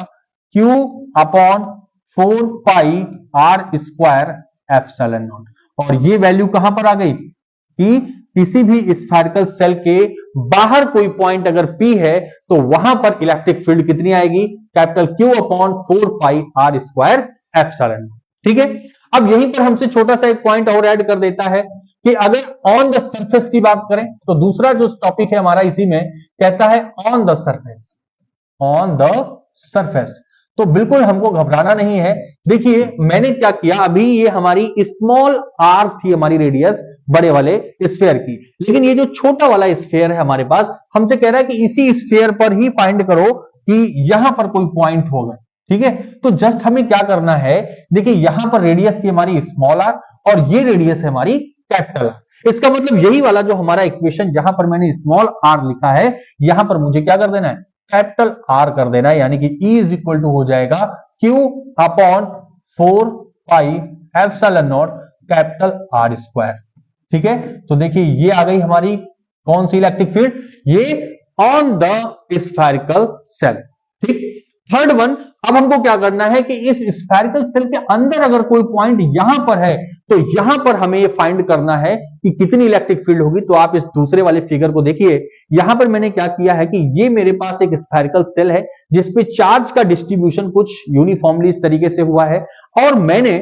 Speaker 1: Q अपॉन 4 पाई r स्क्वायर एप्सिलॉन नॉट। और ये वैल्यू कहां पर आ गई, कि किसी भी स्फेरिकल सेल के बाहर कोई पॉइंट अगर P है तो वहां पर इलेक्ट्रिक फील्ड कितनी आएगी, कैपिटल Q अपॉन 4 पाई r स्क्वायर एप्सिलॉन नॉट। ठीक है, अब यहीं पर हमसे छोटा सा एक पॉइंट और ऐड कर देता है कि अगर ऑन द सरफेस की बात करें तो दूसरा जो टॉपिक है हमारा इसी में कहता है on the surface, on the surface. तो बिल्कुल हमको घबराना नहीं है। देखिए मैंने क्या किया, अभी ये हमारी स्मॉल r थी हमारी रेडियस बड़े वाले स्फेयर की, लेकिन ये जो छोटा वाला स्फेयर है हमारे पास, हमसे कह रहा है कि इसी स्फेयर पर ही फाइंड करो कि यहां पर कोई पॉइंट होगा। ठीक है, तो जस्ट हमें क्या करना है, देखिए यहां पर रेडियस थी हमारी स्मॉल r और ये रेडियस है हमारी कैपिटल R। इसका मतलब यही वाला जो हमारा इक्वेशन जहां पर मैंने स्मॉल r लिखा है यहां पर मुझे क्या कर देना है, कैपिटल R कर देना है, यानी कि E इज इक्वल टू हो जाएगा Q upon 4 pi epsilon not capital R square. ठीक है, तो देखिए ये आ गई हमारी कौन सी इलेक्ट्रिक फील्ड, ये ऑन द स्फेरिकल सेल। ठीक, थर्ड वन, अब हमको क्या करना है कि इस स्फेरिकल सेल के अंदर अगर कोई पॉइंट यहां पर है तो यहां पर हमें ये फाइंड करना है कि कितनी इलेक्ट्रिक फील्ड होगी। तो आप इस दूसरे वाले फिगर को देखिए, यहां पर मैंने क्या किया है कि ये मेरे पास एक स्फेरिकल सेल है जिसपे चार्ज का डिस्ट्रीब्यूशन कुछ यूनिफॉर्मली इस तरीके से हुआ है, और मैंने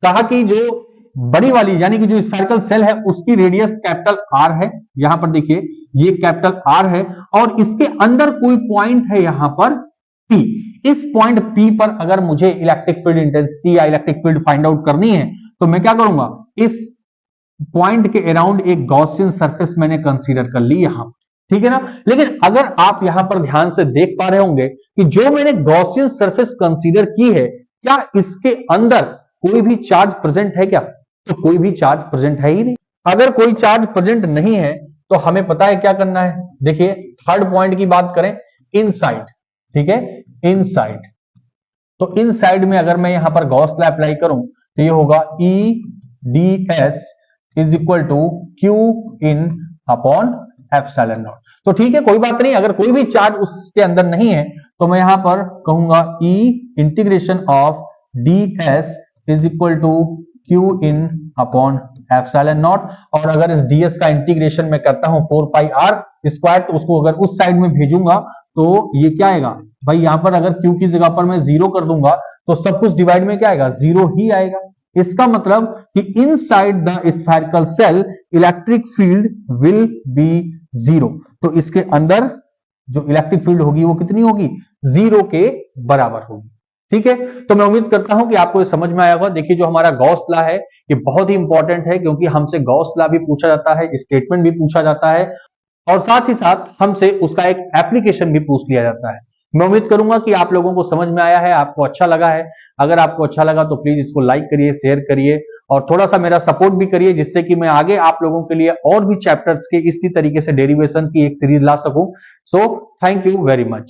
Speaker 1: कहा कि जो बड़ी वाली यानी कि जो स्फेरिकल सेल है उसकी रेडियस कैपिटल R है, यहां पर देखिए ये कैपिटल R है, और इसके अंदर कोई पॉइंट है यहां पर P। इस पॉइंट P पर अगर मुझे इलेक्ट्रिक फील्ड इंटेंसिटी या इलेक्ट्रिक फील्ड फाइंड आउट करनी है तो मैं क्या करूंगा, इस पॉइंट के अराउंड एक गॉसियन सरफेस मैंने कंसीडर कर ली यहां। ठीक है ना, लेकिन अगर आप यहां पर ध्यान से देख पा रहे होंगे कि जो मैंने गॉसियन सरफेस कंसीडर की है, क्या इसके अंदर कोई भी चार्ज प्रेजेंट है क्या, तो कोई भी चार्ज प्रेजेंट है ही नहीं। अगर कोई चार्ज प्रेजेंट नहीं है तो हमें पता है क्या करना है, देखिए थर्ड पॉइंट की बात करें, इनसाइड। ठीक है, इनसाइड, तो इनसाइड में अगर मैं यहां पर गॉस लॉ अप्लाई करूं तो ये होगा E ds is equal to Q in upon epsilon naught. तो ठीक है, कोई बात नहीं, अगर कोई भी चार्ज उसके अंदर नहीं है तो मैं यहां पर कहूंगा E integration of ds is equal to Q in upon epsilon naught. और अगर इस ds का इंटीग्रेशन मैं करता हूं 4 पाई r स्क्वायर, तो उसको अगर उस साइड में भेजूंगा तो ये क्या आएगा भाई, यहां पर अगर Q की जगह पर मैं 0 कर दूंगा तो सब कुछ डिवाइड में क्या आएगा, 0 ही आएगा। इसका मतलब कि inside the spherical shell electric field will be 0। तो इसके अंदर जो इलेक्ट्रिक फील्ड होगी वो कितनी होगी, 0 के बराबर होगी। ठीक है, तो मैं उम्मीद करता हूं कि आपको ये समझ में आया होगा। देखिए जो हमारा गॉस लॉ है ये बहुत ही इंपॉर्टेंट है, क्योंकि हमसे गॉस लॉ भी पूछा जाता है, स्टेटमेंट भी पूछा जाता है, और साथ ही साथ हमसे उसका एक एप्लीकेशन भी पूछ लिया जाता है। मैं उम्मीद करूंगा कि आप लोगों को समझ में आया है, आपको अच्छा लगा है। अगर आपको अच्छा लगा तो प्लीज इसको लाइक करिए, शेयर करिए, और थोड़ा सा मेरा सपोर्ट भी करिए, जिससे कि मैं आगे आप लोगों के लिए और भी चैप्टर्स के इसी तरीके से डेरिवेशन की एक सीरीज ला सकूं। So thank you very much.